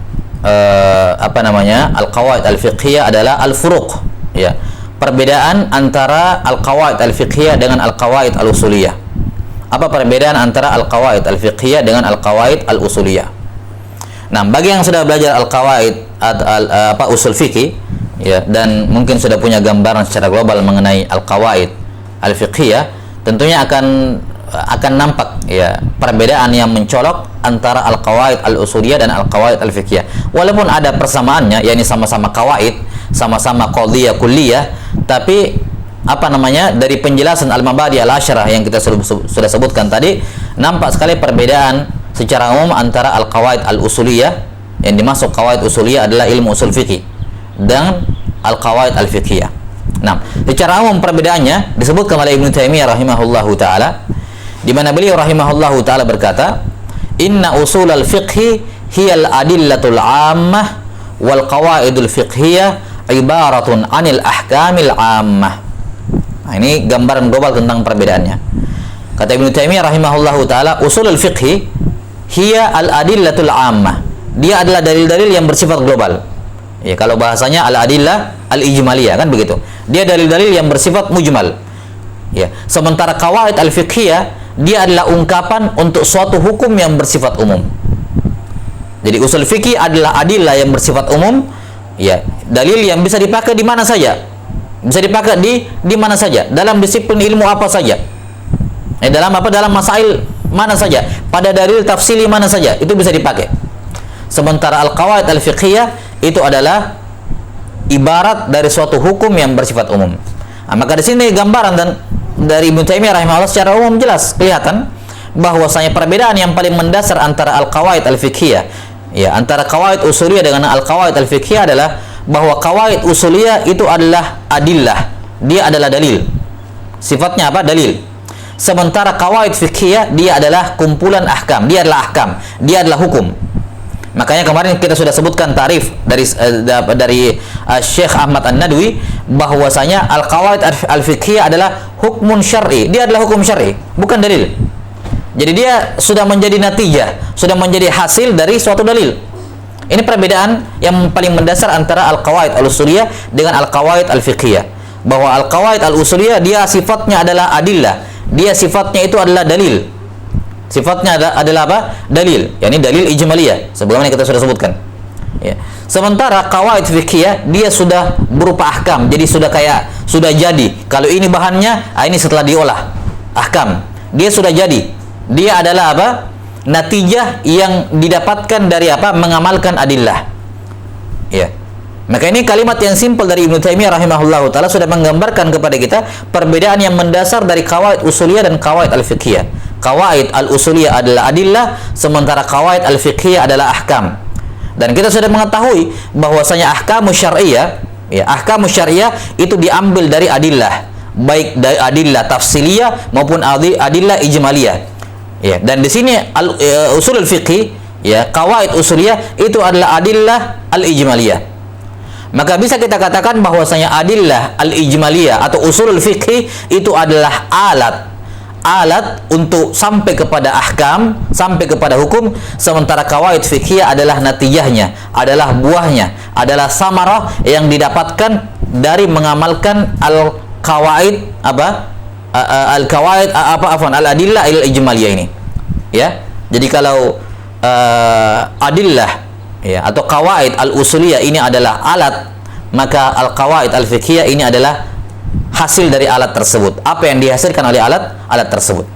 al-qawaid al-fiqhiyah adalah al-furuq ya. Perbedaan antara al-qawaid al-fiqhiyah dengan al-qawaid al-usuliyah. Apa perbedaan antara al-qawaid al-fiqhiyah dengan al-qawaid al-usuliyah? Nah, bagi yang sudah belajar al-qawaid usul fikih ya, dan mungkin sudah punya gambaran secara global mengenai al-qawaid al-fiqhiyah, tentunya akan nampak ya perbedaan yang mencolok antara al-qawaid al-usuliyah dan al-qawaid al-fiqhiyah. Walaupun ada persamaannya, yakni sama-sama qawaid, sama-sama qadhiyah kulliyah, tapi dari penjelasan al-mabadi al-asyarah yang kita sudah sebutkan tadi, nampak sekali perbedaan secara umum antara al-qawaid al-usuliyah, yang dimasuk qawaid usuliyah adalah ilmu usul fikih, dan al-qawaid al-fiqhiyah. Nah, secara umum perbedaannya disebutkan oleh Ibnu Taimiyah rahimahullahu taala, di mana beliau rahimahullahu taala berkata, "Inna usul al-fiqhi hiya al-adillatul 'ammah wal qawaidul fiqhiyah ibaratun 'anil ahkamil 'ammah." Nah, ini gambaran global tentang perbedaannya. Kata Ibnu Taimiyah rahimahullahu taala, usulul fiqhi hiya al-adillatul 'ammah. Dia adalah dalil-dalil yang bersifat global. Ya, kalau bahasanya al-adillah al-ijmaliyah kan begitu. Dia dalil-dalil yang bersifat mujmal. Ya, sementara qawaid al-fiqhiyah dia adalah ungkapan untuk suatu hukum yang bersifat umum. Jadi usul fikih adalah adillah yang bersifat umum, ya, dalil yang bisa dipakai di mana saja. Bisa dipakai di mana saja, dalam disiplin ilmu apa saja. Dalam masail mana saja, pada dalil tafsili mana saja, itu bisa dipakai. Sementara al-qawaid al-fiqhiyah itu adalah ibarat dari suatu hukum yang bersifat umum. Nah, maka di sini gambaran dan dari Ibnu Taimiyah rahimahullah secara umum jelas kelihatan bahwasanya perbedaan yang paling mendasar antara al-qawaid al-fiqhiyah, ya, antara qawaid usuliyah dengan al-qawaid al-fiqhiyah adalah bahwa qawaid usuliyah itu adalah adillah, dia adalah dalil. Sifatnya apa? Dalil. Sementara qawaid fiqhiyah dia adalah kumpulan ahkam, dia adalah ahkam, dia adalah hukum. Makanya kemarin kita sudah sebutkan tarif dari Syekh Ahmad An-Nadwi bahwasanya al-qawaid al-fiqhiyah adalah hukmun syar'i. Dia adalah hukum syar'i, bukan dalil. Jadi dia sudah menjadi natijah, sudah menjadi hasil dari suatu dalil. Ini perbedaan yang paling mendasar antara al-qawaid al-usuliyah dengan al-qawaid al-fiqhiyah. Bahwa al-qawaid al-usuliyah dia sifatnya adalah adillah. Dia sifatnya itu adalah dalil. Sifatnya adalah apa? Dalil. yakni dalil ijmaliyah, sebagaimana kita sudah sebutkan. Ya. Sementara qawaid fiqhiyah dia sudah berupa ahkam. Jadi sudah jadi. Kalau ini bahannya, ini setelah diolah. Ahkam. Dia sudah jadi. Dia adalah apa? Natijah yang didapatkan dari apa? Mengamalkan adillah. Ya. Maka ini kalimat yang simpel dari Ibnu Taimiyah rahimahullahu taala sudah menggambarkan kepada kita perbedaan yang mendasar dari qawaid usuliyah dan qawaid al-fiqhiyah. Qawaid al-usuliyah adalah adillah, sementara qawaid al-fiqhiyah adalah ahkam. Dan kita sudah mengetahui bahwasanya ahkamus syar'iyyah, ya, ahkamus syar'iyyah itu diambil dari adillah, baik dari adillah tafsiliyah maupun adillah ijmaliyah. Ya, dan di sini usulul fiqhi, ya, qawaid usuliyah itu adalah adillah al-ijmaliyah. Maka bisa kita katakan bahwasanya adillah al-ijmaliyah atau usulul fiqhi itu adalah alat untuk sampai kepada ahkam, sampai kepada hukum, sementara qawaid fiqhiyah adalah natijahnya, adalah buahnya, adalah samarah yang didapatkan dari mengamalkan al-qawaid al-adillah al-ijmaliyah ini. Ya. Jadi kalau adillah, ya, atau qawaid al-usuliyah ini adalah alat, maka al-qawaid al-fiqhiyah ini adalah hasil dari alat tersebut. Apa yang dihasilkan oleh alat tersebut.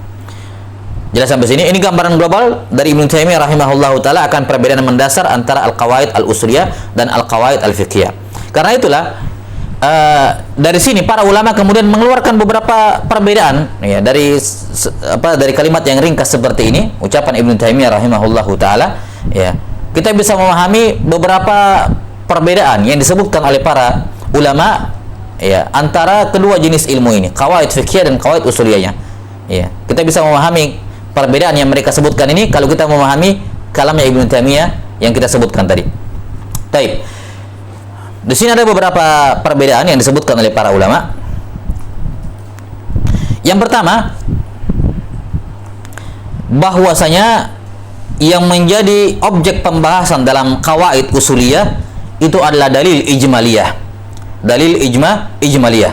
Jelas sampai sini? Ini gambaran global dari Ibnu Taimiyah rahimahullahu taala akan perbedaan mendasar antara al-qawaid al-usuliyah dan al-qawaid al-fiqhiyah. Karena itulah dari sini para ulama kemudian mengeluarkan beberapa perbedaan, ya, dari kalimat yang ringkas seperti ini, ucapan Ibnu Taimiyah rahimahullahu taala, ya. Kita bisa memahami beberapa perbedaan yang disebutkan oleh para ulama, ya, antara kedua jenis ilmu ini, qawaid fiqhiyah dan qawaid usuliyahnya. Ya, kita bisa memahami perbedaan yang mereka sebutkan ini kalau kita memahami kalamnya Ibnu Taimiyah yang kita sebutkan tadi. Baik. Di sini ada beberapa perbedaan yang disebutkan oleh para ulama. Yang pertama, bahwasanya yang menjadi objek pembahasan dalam qawaid usuliyah itu adalah dalil ijmaliyah. Dalil ijmaliyah.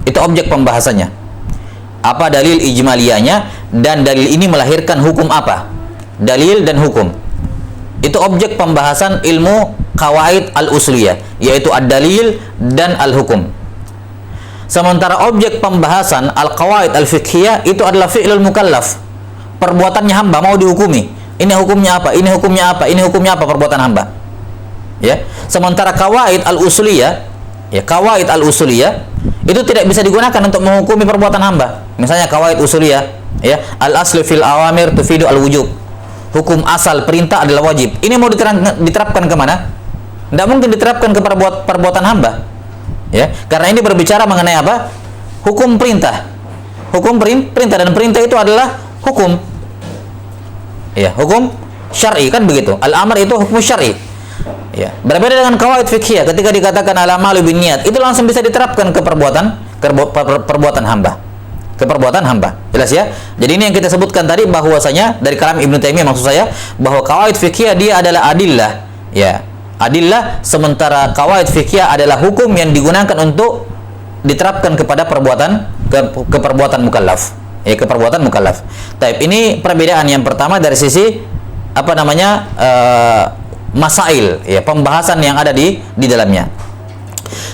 Itu objek pembahasannya. Apa dalil ijmaliyahnya, dan dalil ini melahirkan hukum apa? Dalil dan hukum. Itu objek pembahasan ilmu qawaid al-usuliyah, yaitu ad-dalil dan al-hukum. Sementara objek pembahasan al-qawaid al-fiqhiyah itu adalah fi'lul mukallaf. Perbuatannya hamba mau dihukumi. Ini hukumnya apa? Ini hukumnya apa? Ini hukumnya apa perbuatan hamba? Ya. Sementara qawaid al-usuliyah, ya, qawaid al-usuliyah itu tidak bisa digunakan untuk menghukumi perbuatan hamba. Misalnya qawaid usuliyah, ya, al-aslu fil awamir tufidu al-wujub. Hukum asal perintah adalah wajib. Ini mau diterapkan kemana? Tidak mungkin diterapkan ke perbuatan hamba, ya, karena ini berbicara mengenai apa? Hukum perintah. Hukum perintah, dan perintah itu adalah hukum, ya, hukum syar'i, kan begitu. Al-amr itu hukum syar'i. Ya, berbeda dengan qawaid fiqhiyah, ketika dikatakan al-amalu binniyat, itu langsung bisa diterapkan ke perbuatan hamba. Ke perbuatan hamba. Jelas ya? Jadi ini yang kita sebutkan tadi, bahwasanya dari kalam Ibnu Taimiyah, maksud saya bahwa qawaid fiqhiyah dia adalah adillah, ya, adillah, sementara qawaid fiqhiyah adalah hukum yang digunakan untuk diterapkan kepada perbuatan mukallaf, ya, ke perbuatan mukallaf. Taib, ini perbedaan yang pertama dari sisi masail, ya, pembahasan yang ada di dalamnya.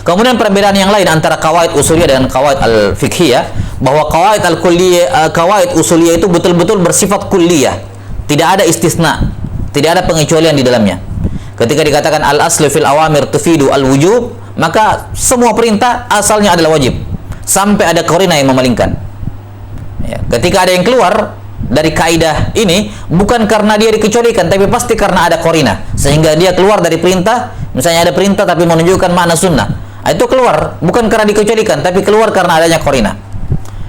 Kemudian perbedaan yang lain antara qawaid usuliyah dan qawaid al-fiqhiyah, bahwa qawaid usuliyah itu betul-betul bersifat kulliyah, tidak ada istisna, tidak ada pengecualian di dalamnya. Ketika dikatakan al-aslu fil awamir tufidu al-wujub, maka semua perintah asalnya adalah wajib sampai ada qarinah yang memalingkan. Ya, ketika ada yang keluar dari kaidah ini, bukan karena dia dikecualikan, tapi pasti karena ada qarinah sehingga dia keluar dari perintah. Misalnya ada perintah tapi menunjukkan makna sunnah, itu keluar bukan karena dikecualikan, tapi keluar karena adanya qarinah.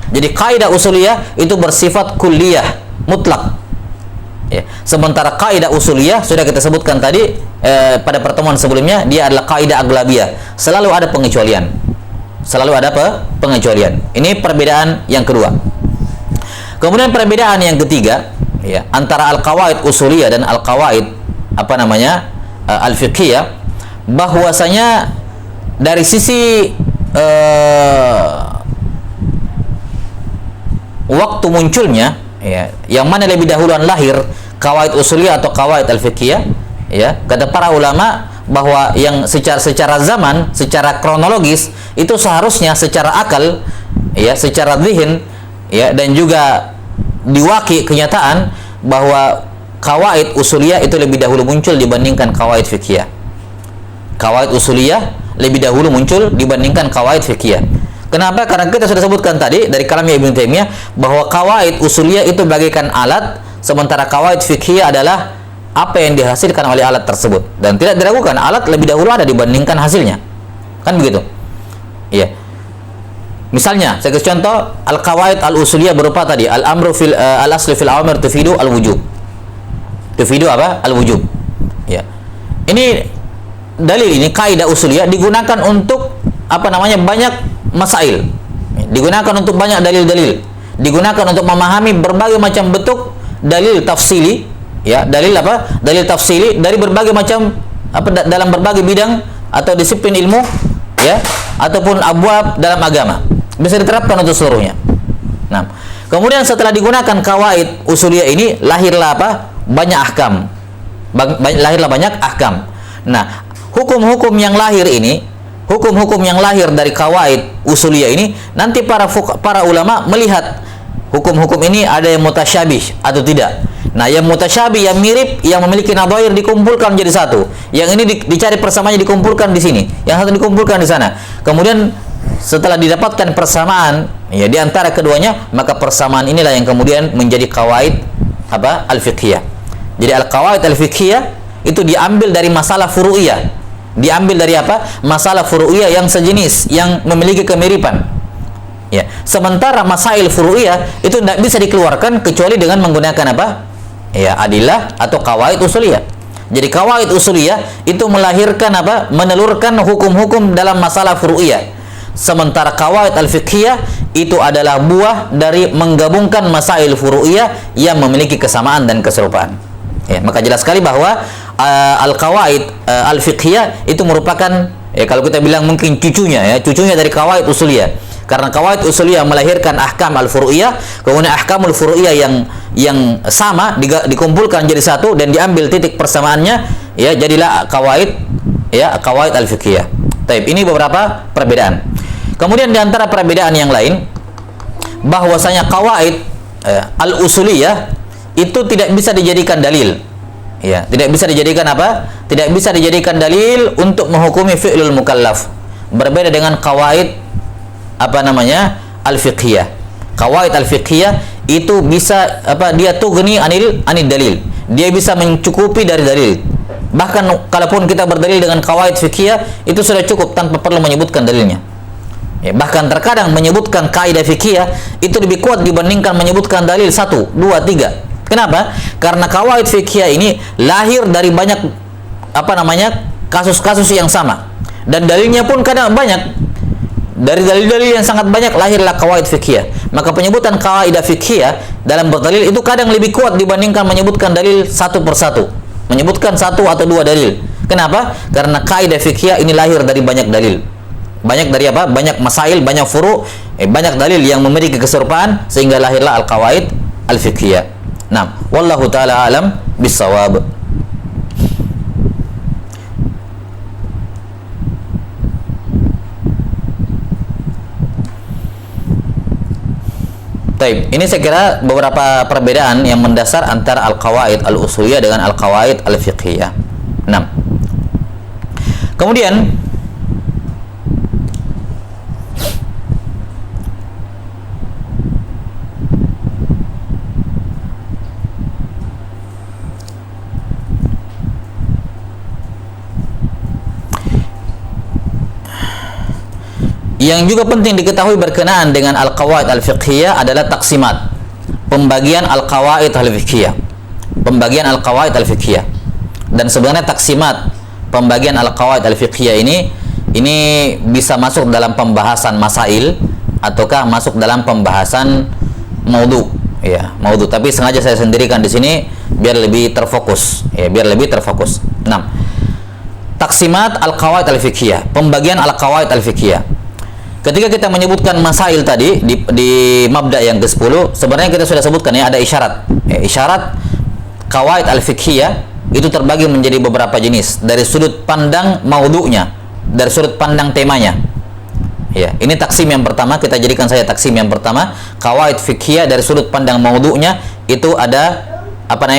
Jadi kaidah usuliyah itu bersifat kulliyah, mutlak. Ya. Sementara kaidah usuliyah sudah kita sebutkan tadi pada pertemuan sebelumnya, dia adalah kaidah aglabiyah. Selalu ada pengecualian. Selalu ada pengecualian. Ini perbedaan yang kedua. Kemudian perbedaan yang ketiga, ya, antara al-qawaid usuliyah dan al-qawaid al-fiqhiyah, bahwasanya dari sisi waktu munculnya, ya, yang mana lebih dahuluan lahir, qawaid usuliyah atau qawaid al-fiqhiyah, ya, kata para ulama bahwa yang secara zaman, secara kronologis itu seharusnya secara akal, ya, secara zihin, ya, dan juga diwaki kenyataan bahwa qawaid usuliyah itu lebih dahulu muncul dibandingkan qawaid fiqhiyah. Qawaid usuliyah lebih dahulu muncul dibandingkan qawaid fiqhiyah. Kenapa? Karena kita sudah sebutkan tadi dari kalamnya Ibnu Taimiyah bahwa qawaid usuliyah itu bagaikan alat, sementara qawaid fiqhiyah adalah apa yang dihasilkan oleh alat tersebut. Dan tidak diragukan alat lebih dahulu ada dibandingkan hasilnya. Kan begitu? Iya. Misalnya, saya kasih contoh al-qawaid al-usuliyah berupa tadi al-amru fil al-aslu fil awamir tufidu al-wujub. Tufidu apa? Al-wujub. Ya. Ini dalil, ini kaidah usuliyah digunakan untuk banyak masail. Digunakan untuk banyak dalil-dalil. Digunakan untuk memahami berbagai macam bentuk dalil tafsili, ya, dalil tafsili dari berbagai macam dalam berbagai bidang atau disiplin ilmu, ya, ataupun abwab dalam agama. Bisa diterapkan untuk seluruhnya. Nah, kemudian setelah digunakan qawaid usuliyah ini lahirlah banyak ahkam. Lahirlah banyak ahkam. Nah, hukum-hukum yang lahir ini, hukum-hukum yang lahir dari qawaid usuliyah ini, nanti para ulama melihat hukum-hukum ini ada yang mutasyabih atau tidak. Nah, yang mutasyabih, yang mirip, yang memiliki nadhair dikumpulkan menjadi satu. Yang ini dicari persamaannya dikumpulkan di sini. Yang satu dikumpulkan di sana. Kemudian setelah didapatkan persamaan, ya, di antara keduanya, maka persamaan inilah yang kemudian menjadi qawaid al-fiqhiyah. Jadi al-qawaid al-fiqhiyah itu diambil dari masalah furu'iyah. Diambil dari masalah furu'iyah yang sejenis, yang memiliki kemiripan. Ya, sementara masail furu'iyah itu tidak bisa dikeluarkan kecuali dengan menggunakan ya, adillah atau qawaid usuliyah. Jadi qawaid usuliyah itu melahirkan menelurkan hukum-hukum dalam masalah furu'iyah. Sementara qawaid al-fiqhiyah itu adalah buah dari menggabungkan masail furu'iyah yang memiliki kesamaan dan keserupaan. Ya, maka jelas sekali bahwa al-qawaid al-fiqhiyah itu merupakan, kalau kita bilang mungkin cucunya dari qawaid usuliyah. Karena qawaid usuliyah melahirkan ahkam al-furu'iyah, kemudian ahkamul furu'iyah yang sama dikumpulkan jadi satu dan diambil titik persamaannya, ya, jadilah qawaid al-fiqhiyah. Baik, ini beberapa perbedaan. Kemudian di antara perbedaan yang lain, bahwasanya qawaid al-usuliyah itu tidak bisa dijadikan dalil. Ya, tidak bisa dijadikan Tidak bisa dijadikan dalil untuk menghukumi fi'lul mukallaf. Berbeda dengan qawaid al-fiqhiyah. Qawaid al-fiqhiyah itu bisa dia tughni anil dalil. Dia bisa mencukupi dari dalil. Bahkan kalaupun kita berdalil dengan qawaid fiqhiyah, itu sudah cukup tanpa perlu menyebutkan dalilnya. Ya, bahkan terkadang menyebutkan kaidah fikih itu lebih kuat dibandingkan menyebutkan dalil 1, 2, 3. Kenapa? Karena qawaid fikih ini lahir dari banyak kasus-kasus yang sama, dan dalilnya pun kadang banyak. Dari dalil-dalil yang sangat banyak lahirlah qawaid fikih. Maka penyebutan kaidah fikih dalam berdalil itu kadang lebih kuat dibandingkan menyebutkan dalil satu persatu, menyebutkan 1 atau 2 dalil. Kenapa? Karena kaidah fikih ini lahir dari banyak dalil. Banyak dari banyak masail, banyak furu', banyak dalil yang memiliki keserupaan, sehingga lahirlah al-qawaid al-fiqhiyah. Nah, wallahu taala alam bisawab. Baik, ini saya kira beberapa perbedaan yang mendasar antara al-qawaid al-usuliyah dengan al-qawaid al-fiqhiyah. Nah, kemudian yang juga penting diketahui berkenaan dengan al-qawaid al-fiqhiyah adalah taksimat, pembagian al-qawaid al-fiqhiyah. pembagian al-qawaid al-fiqhiyah. Dan sebenarnya taksimat pembagian al-qawaid al-fiqhiyah ini bisa masuk dalam pembahasan masail ataukah masuk dalam pembahasan maudhu, ya, maudhu. Tapi sengaja saya sendirikan di sini biar lebih terfokus, ya, biar lebih terfokus. 6. Taksimat al-qawaid al-fiqhiyah, pembagian al-qawaid al-fiqhiyah. Ketika kita menyebutkan masail tadi di mabda yang ke-10, sebenarnya kita sudah sebutkan ya, ada isyarat. Ya, isyarat qawaid al-fiqhiyah itu terbagi menjadi beberapa jenis dari sudut pandang maudhu'nya, dari sudut pandang temanya. Ya, ini taksim yang pertama, kita jadikan saya taksim yang pertama, qawaid fiqhiyah dari sudut pandang maudhu'nya itu ada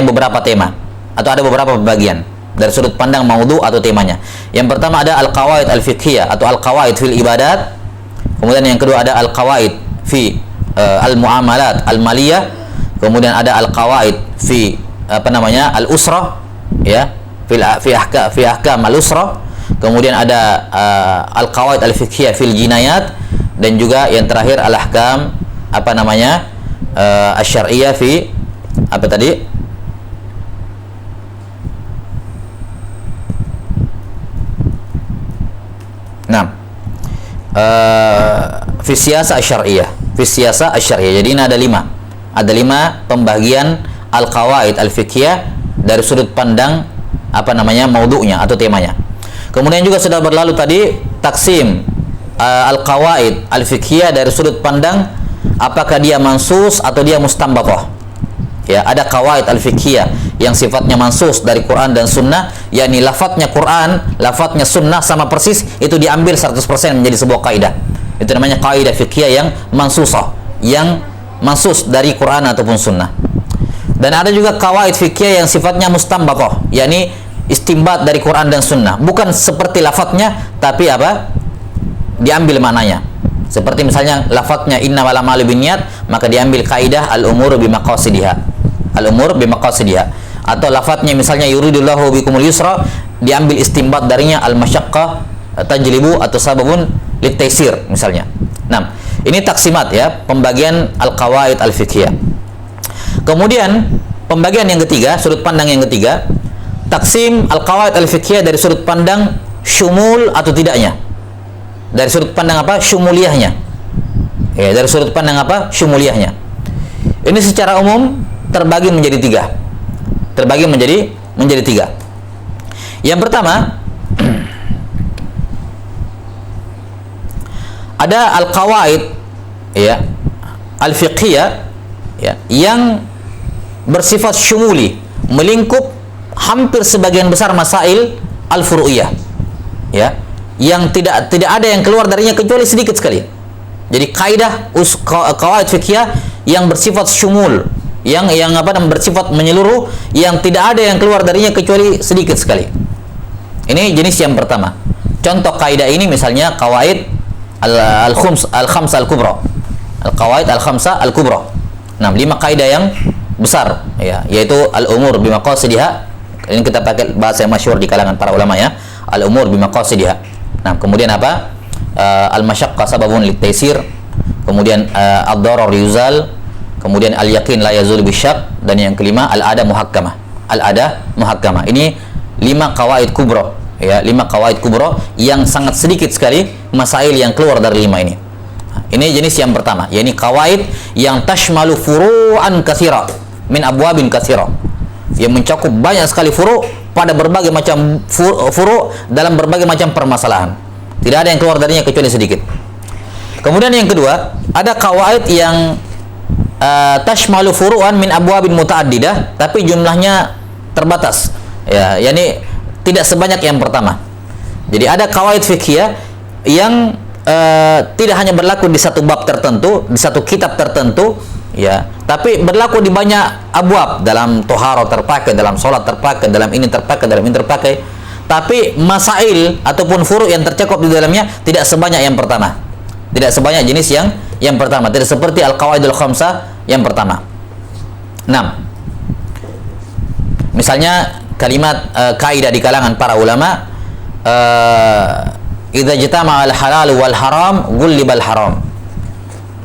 beberapa tema atau ada beberapa bagian dari sudut pandang maudhu' atau temanya. Yang pertama ada al-qawaid al-fiqhiyah atau al-qawaid fil ibadat. Kemudian yang kedua ada al-qawaid fi al-muamalat al-maliyah. Kemudian ada al-qawaid fi al-usrah, ya, fi ahkam al-usrah. Kemudian ada al-qawaid al-fiqhiyah fil jinayat, dan juga yang terakhir al-ahkam asy-syar'iyyah fi fi siyasah asy-syar'iyyah, fi siyasah asy-syar'iyyah. Jadi ini ada 5. Ada 5 pembagian al-qawaid al-fiqhiyah dari sudut pandang maudhu'nya atau temanya. Kemudian juga sudah berlalu tadi taksim al-qawaid al-fiqhiyah dari sudut pandang apakah dia mansus atau dia mustanbathah. Ya, ada qawaid al-fiqhiyah yang sifatnya mansus dari Quran dan Sunnah, yakni lafadznya Quran, lafadznya Sunnah sama persis, itu diambil 100% menjadi sebuah kaidah. Itu namanya kaidah fiqhiyah yang mansusah, yang mansus dari Quran ataupun Sunnah. Dan ada juga qawaid fiqhiyah yang sifatnya mustanbathah, yakni istimbat dari Quran dan Sunnah, bukan seperti lafadznya tapi diambil maknanya. Seperti misalnya lafadznya innamal a'malu binniyat, maka diambil kaidah al-umuru bimaqasidiha, al-umur bimaqasidiha. Atau lafadznya misalnya yuridullahu bikumul yusra, diambil istimbat darinya al-masyaqqah tajlibu atau sababun litaysir misalnya. Nah, ini taksimat ya, pembagian al-qawaid al-fiqhiyah. Kemudian pembagian yang ketiga, sudut pandang yang ketiga, taksim al-qawaid al-fiqhiyah dari sudut pandang syumul atau tidaknya. Dari sudut pandang syumuliyahnya. Ya, dari sudut pandang syumuliyahnya. Ini secara umum terbagi menjadi 3. Terbagi menjadi 3. Yang pertama, ada al-qawaid ya, al-fiqhiyah ya, yang bersifat syumuli, melingkup hampir sebagian besar masail al-furu'iyah, ya, yang tidak ada yang keluar darinya kecuali sedikit sekali. Jadi kaidah qawaid fiqhiyah yang bersifat syumul, yang bersifat menyeluruh, yang tidak ada yang keluar darinya kecuali sedikit sekali. Ini jenis yang pertama. Contoh kaidah ini misalnya qawaid al-khamsa al-kubra. Al-qawaid al-khamsa al-kubra. 5 kaidah yang besar ya, yaitu al-umur bimaqasidiha. Ini kita pakai bahasa yang masyhur di kalangan para ulama ya, al-umur bimaqasidiha. Nah, kemudian al-masyaqqah sababun litaysir, kemudian ad-darar yuzal, kemudian al-yaqin la yazul bisyak, dan yang kelima al-ada muhakkamah. Al-ada muhakkamah. Ini 5 qawaid kubra ya, 5 qawaid kubra yang sangat sedikit sekali masail yang keluar dari 5 ini. Ini jenis yang pertama, yakni qawaid yang tashmalu furu'an katsira min abwabin katsira, yang mencakup banyak sekali furu' pada berbagai macam furu' dalam berbagai macam permasalahan. Tidak ada yang keluar darinya kecuali sedikit. Kemudian yang kedua, ada qawaid yang tashmalu furu'an min abwabin muta'addidah, tapi jumlahnya terbatas. Ya, yakni tidak sebanyak yang pertama. Jadi ada qawaid fiqhiyah yang tidak hanya berlaku di satu bab tertentu, di satu kitab tertentu, ya, tapi berlaku di banyak abwab, dalam toharo terpakai, dalam sholat terpakai, dalam ini terpakai, dalam ini terpakai. Tapi masail ataupun furu' yang tercakup di dalamnya tidak sebanyak yang pertama, tidak sebanyak jenis yang pertama, tidak seperti al-qawaidul khamsah yang pertama. 6. Misalnya kalimat kaidah di kalangan para ulama, idza jtama al-halal wal haram ghulliba al-haram.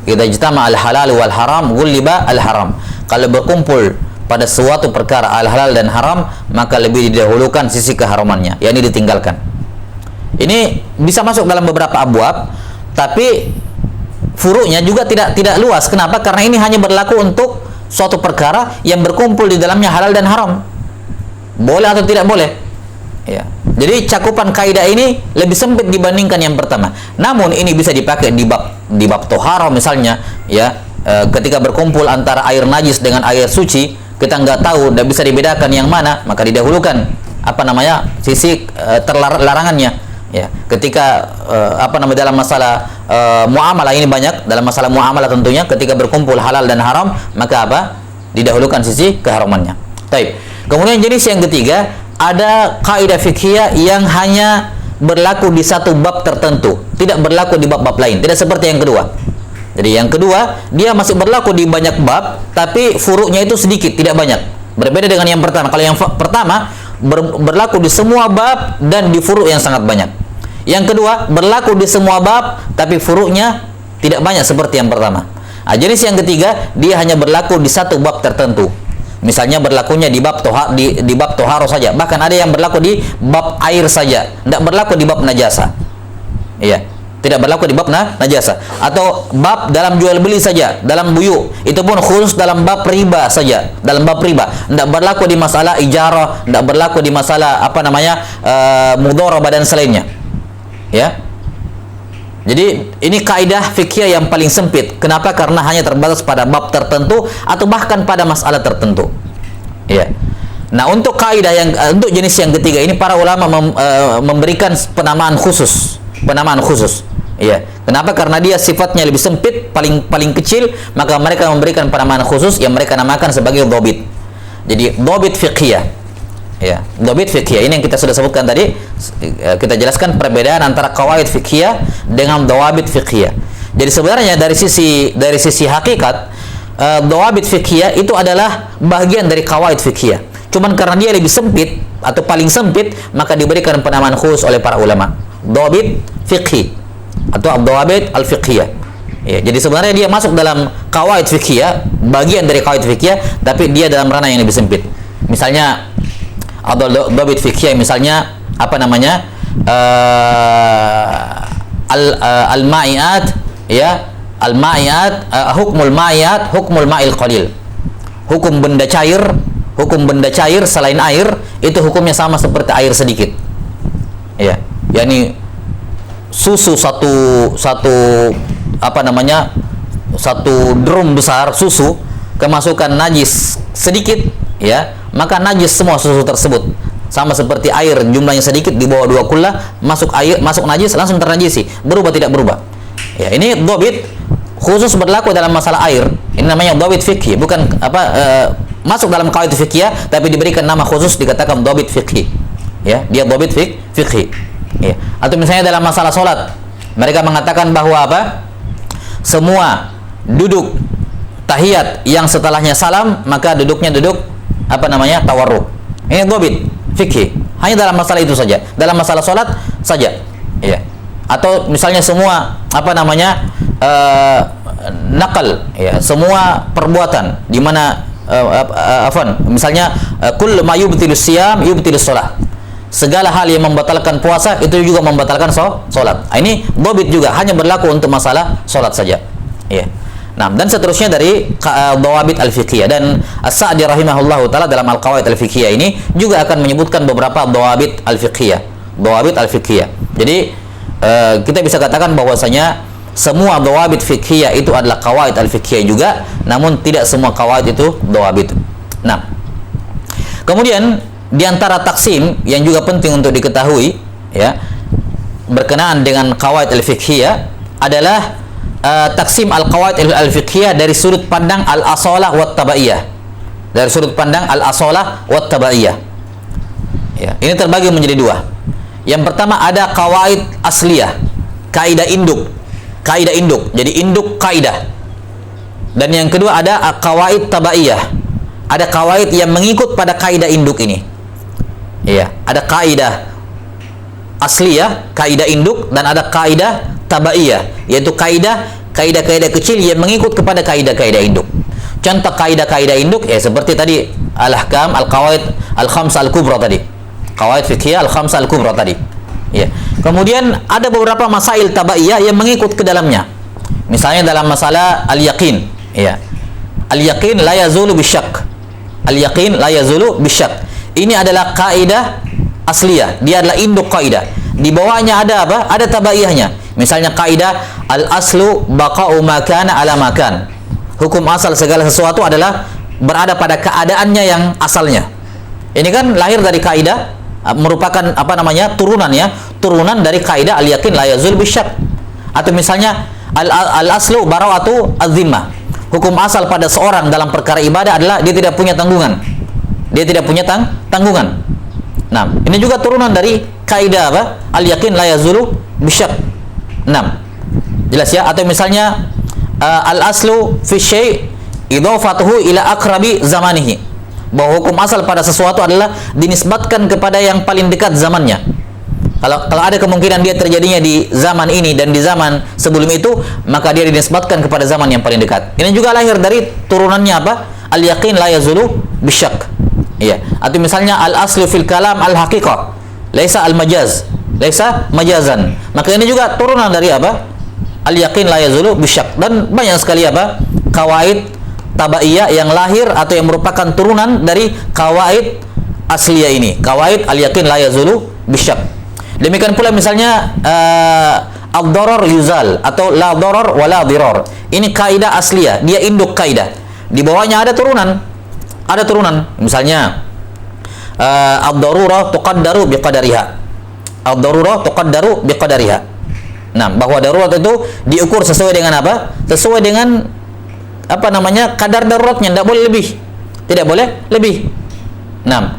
Idza jtama al-halal wal haram ghulliba al-haram. Kalau berkumpul pada suatu perkara al-halal dan haram, maka lebih didahulukan sisi keharamannya, yakni ditinggalkan. Ini bisa masuk dalam beberapa abwab, tapi furu'nya juga tidak luas. Kenapa? Karena ini hanya berlaku untuk suatu perkara yang berkumpul di dalamnya halal dan haram. Boleh atau tidak boleh? Ya. Jadi cakupan kaidah ini lebih sempit dibandingkan yang pertama. Namun ini bisa dipakai di bab tohara misalnya, ya. Ketika berkumpul antara air najis dengan air suci, kita nggak tahu, tidak bisa dibedakan yang mana, maka didahulukan sisi larangannya. Ya, ketika dalam masalah muamalah ini banyak, dalam masalah muamalah tentunya ketika berkumpul halal dan haram, maka didahulukan sisi keharamannya. Baik. Kemudian jenis yang ketiga, ada kaidah fikih yang hanya berlaku di satu bab tertentu, tidak berlaku di bab-bab lain, tidak seperti yang kedua. Jadi yang kedua, dia masih berlaku di banyak bab, tapi furu'nya itu sedikit, tidak banyak. Berbeda dengan yang pertama. Kalau yang pertama berlaku di semua bab dan di furu' yang sangat banyak. Yang kedua, berlaku di semua bab, tapi furu'nya tidak banyak seperti yang pertama. Jenis yang ketiga, dia hanya berlaku di satu bab tertentu. Misalnya berlakunya di bab toharo saja. Bahkan ada yang berlaku di bab air saja, tidak berlaku di bab najasa. Iya, tidak berlaku di bab najasa. Atau bab dalam jual beli saja, dalam buyu. Itu pun khusus dalam bab riba saja, dalam bab riba. Tidak berlaku di masalah ijarah, tidak berlaku di masalah mudharabah dan selainnya. Ya. Jadi ini kaidah fikih yang paling sempit. Kenapa? Karena hanya terbatas pada bab tertentu atau bahkan pada masalah tertentu. Ya. Nah, untuk kaidah untuk jenis yang ketiga ini para ulama memberikan penamaan khusus. Ya. Kenapa? Karena dia sifatnya lebih sempit, paling kecil, maka mereka memberikan penamaan khusus yang mereka namakan sebagai dhabit. Jadi dhabit fiqhiyah. Ya, dhabit fiqhiyah ini yang kita sudah sebutkan tadi. Kita jelaskan perbedaan antara qawaid fiqhiyah dengan dawabit fiqhiyah. Jadi sebenarnya dari sisi hakikat, dawabit fiqhiyah itu adalah bagian dari qawaid fiqhiyah. Cuman karena dia lebih sempit atau paling sempit, maka diberikan penamaan khusus oleh para ulama. Dawabit fiqhi atau dawabit al-fiqhiyah. Ya, jadi sebenarnya dia masuk dalam qawaid fiqhiyah, bagian dari qawaid fiqhiyah, tapi dia dalam ranah yang lebih sempit. Misalnya atau dhabit fikih misalnya al-ma'iyat, ya, al-ma'iyat, hukmul ma'iyat, hukmul ma'il qalil. Hukum benda cair selain air itu hukumnya sama seperti air sedikit. Ya, yakni susu satu drum besar susu kemasukan najis sedikit, ya, maka najis semua susu tersebut. Sama seperti air, jumlahnya sedikit di bawah 2 kullah, masuk najis langsung ternajisi, berubah tidak berubah. Ya, ini dhabit khusus berlaku dalam masalah air. Ini namanya dhabit fikih, bukan masuk dalam qawaid fikih, tapi diberikan nama khusus dikatakan dhabit fikih. Ya, dia dhabit fikih. Ya. Atau misalnya dalam masalah salat, mereka mengatakan bahwa semua duduk tahiyat yang setelahnya salam, maka duduknya duduk tawarruk. Ini dhabit fikih. Hanya dalam masalah itu saja, dalam masalah salat saja. Ya. Atau misalnya semua nakal, ya, semua perbuatan di mana misalnya kullu ma yubtilus siyam yubtilus shalah. Segala hal yang membatalkan puasa itu juga membatalkan salat. Ini dhabit juga, hanya berlaku untuk masalah salat saja. Ya. Nah, dan seterusnya dari dawabit al-fiqhiyah, dan As-Sa'di rahimahullahu taala dalam al-qawaid al-fiqhiyah ini juga akan menyebutkan beberapa dawabit al-fiqhiyah. Dawabit al-fiqhiyah. Jadi kita bisa katakan bahwasanya semua dawabit fiqhiyah itu adalah qawaid al-fiqhiyah juga, namun tidak semua qawaid itu dawabit. Nah, kemudian di antara taksim yang juga penting untuk diketahui, ya, berkenaan dengan qawaid al-fiqhiyah adalah taksim al-qawaid al-fiqhiyah dari sudut pandang al-asalah wa tabaiyah. Dari sudut pandang al-asalah wa tabaiyah. Ya, ini terbagi menjadi dua. Yang pertama ada qawaid asliyah, kaidah induk. Kaidah induk. Jadi induk kaidah. Dan yang kedua ada qawaid tabaiyah. Ada qawaid yang mengikut pada kaidah induk ini. Ya, ada kaidah asliyah, kaidah induk, dan ada kaidah tabaiyah, yaitu kaidah kecil yang mengikut kepada kaidah induk. Contoh kaidah-kaidah induk ya seperti tadi al-ahkam, al-qawaid, al-khamsah al-kubra tadi. Qawaid fiqhiyah al-khamsah al-kubra tadi. Ya. Kemudian ada beberapa masail tabaiyah yang mengikut ke dalamnya. Misalnya dalam masalah al-yaqin, ya. Al-yaqin la yazulu bisyak. Al-yaqin la yazulu bisyak. Ini adalah kaidah asliyah. Dia adalah induk kaidah. Di bawahnya ada apa? Ada tabaiyahnya. Misalnya kaidah al-aslu baqa'u ma kana ala ma kan. Hukum asal segala sesuatu adalah berada pada keadaannya yang asalnya. Ini kan lahir dari kaidah, merupakan apa namanya? Turunan ya. Turunan dari kaidah al-yaqin la yazul bisyak. Atau misalnya al-aslu bara'atu az-zimmah. Hukum asal pada seorang dalam perkara ibadah adalah dia tidak punya tanggungan. Dia tidak punya tanggungan. Nah, ini juga turunan dari kaidah apa? Al-yaqin la yazulu bisyak. Nah, jelas ya. Atau misalnya al-aslu fi syai' idhafatuhu ila aqrabi zamanihi. Bahwa hukum asal pada sesuatu adalah dinisbatkan kepada yang paling dekat zamannya. Kalau ada kemungkinan dia terjadinya di zaman ini dan di zaman sebelum itu, maka dia dinisbatkan kepada zaman yang paling dekat. Ini juga lahir dari turunannya apa? Al-yaqin la yazulu bisyak. Iya. Atau misalnya al-aslu fil kalam al-haqiqah, laisa al-majaz, laisa majazan. Maka ini juga turunan dari apa? Al-yaqin la yazulu bisyak. Dan banyak sekali apa? Qawaid tabaiyah yang lahir atau yang merupakan turunan dari qawaid asliyah ini. Qawaid al-yaqin la yazulu bisyak. Demikian pula misalnya ad-darar yuzal atau la darar wa la dirar. Ini kaidah asliyah, dia induk kaidah. Di bawahnya ada turunan. Ada turunan. Misalnya ad-darurah tuqaddaru biqadariha. Ad-darurah tuqaddaru biqadariha. Nah, bahwa darurat itu diukur sesuai dengan apa? Sesuai dengan apa namanya? Kadar daruratnya, tidak boleh lebih. Tidak boleh lebih. Nah,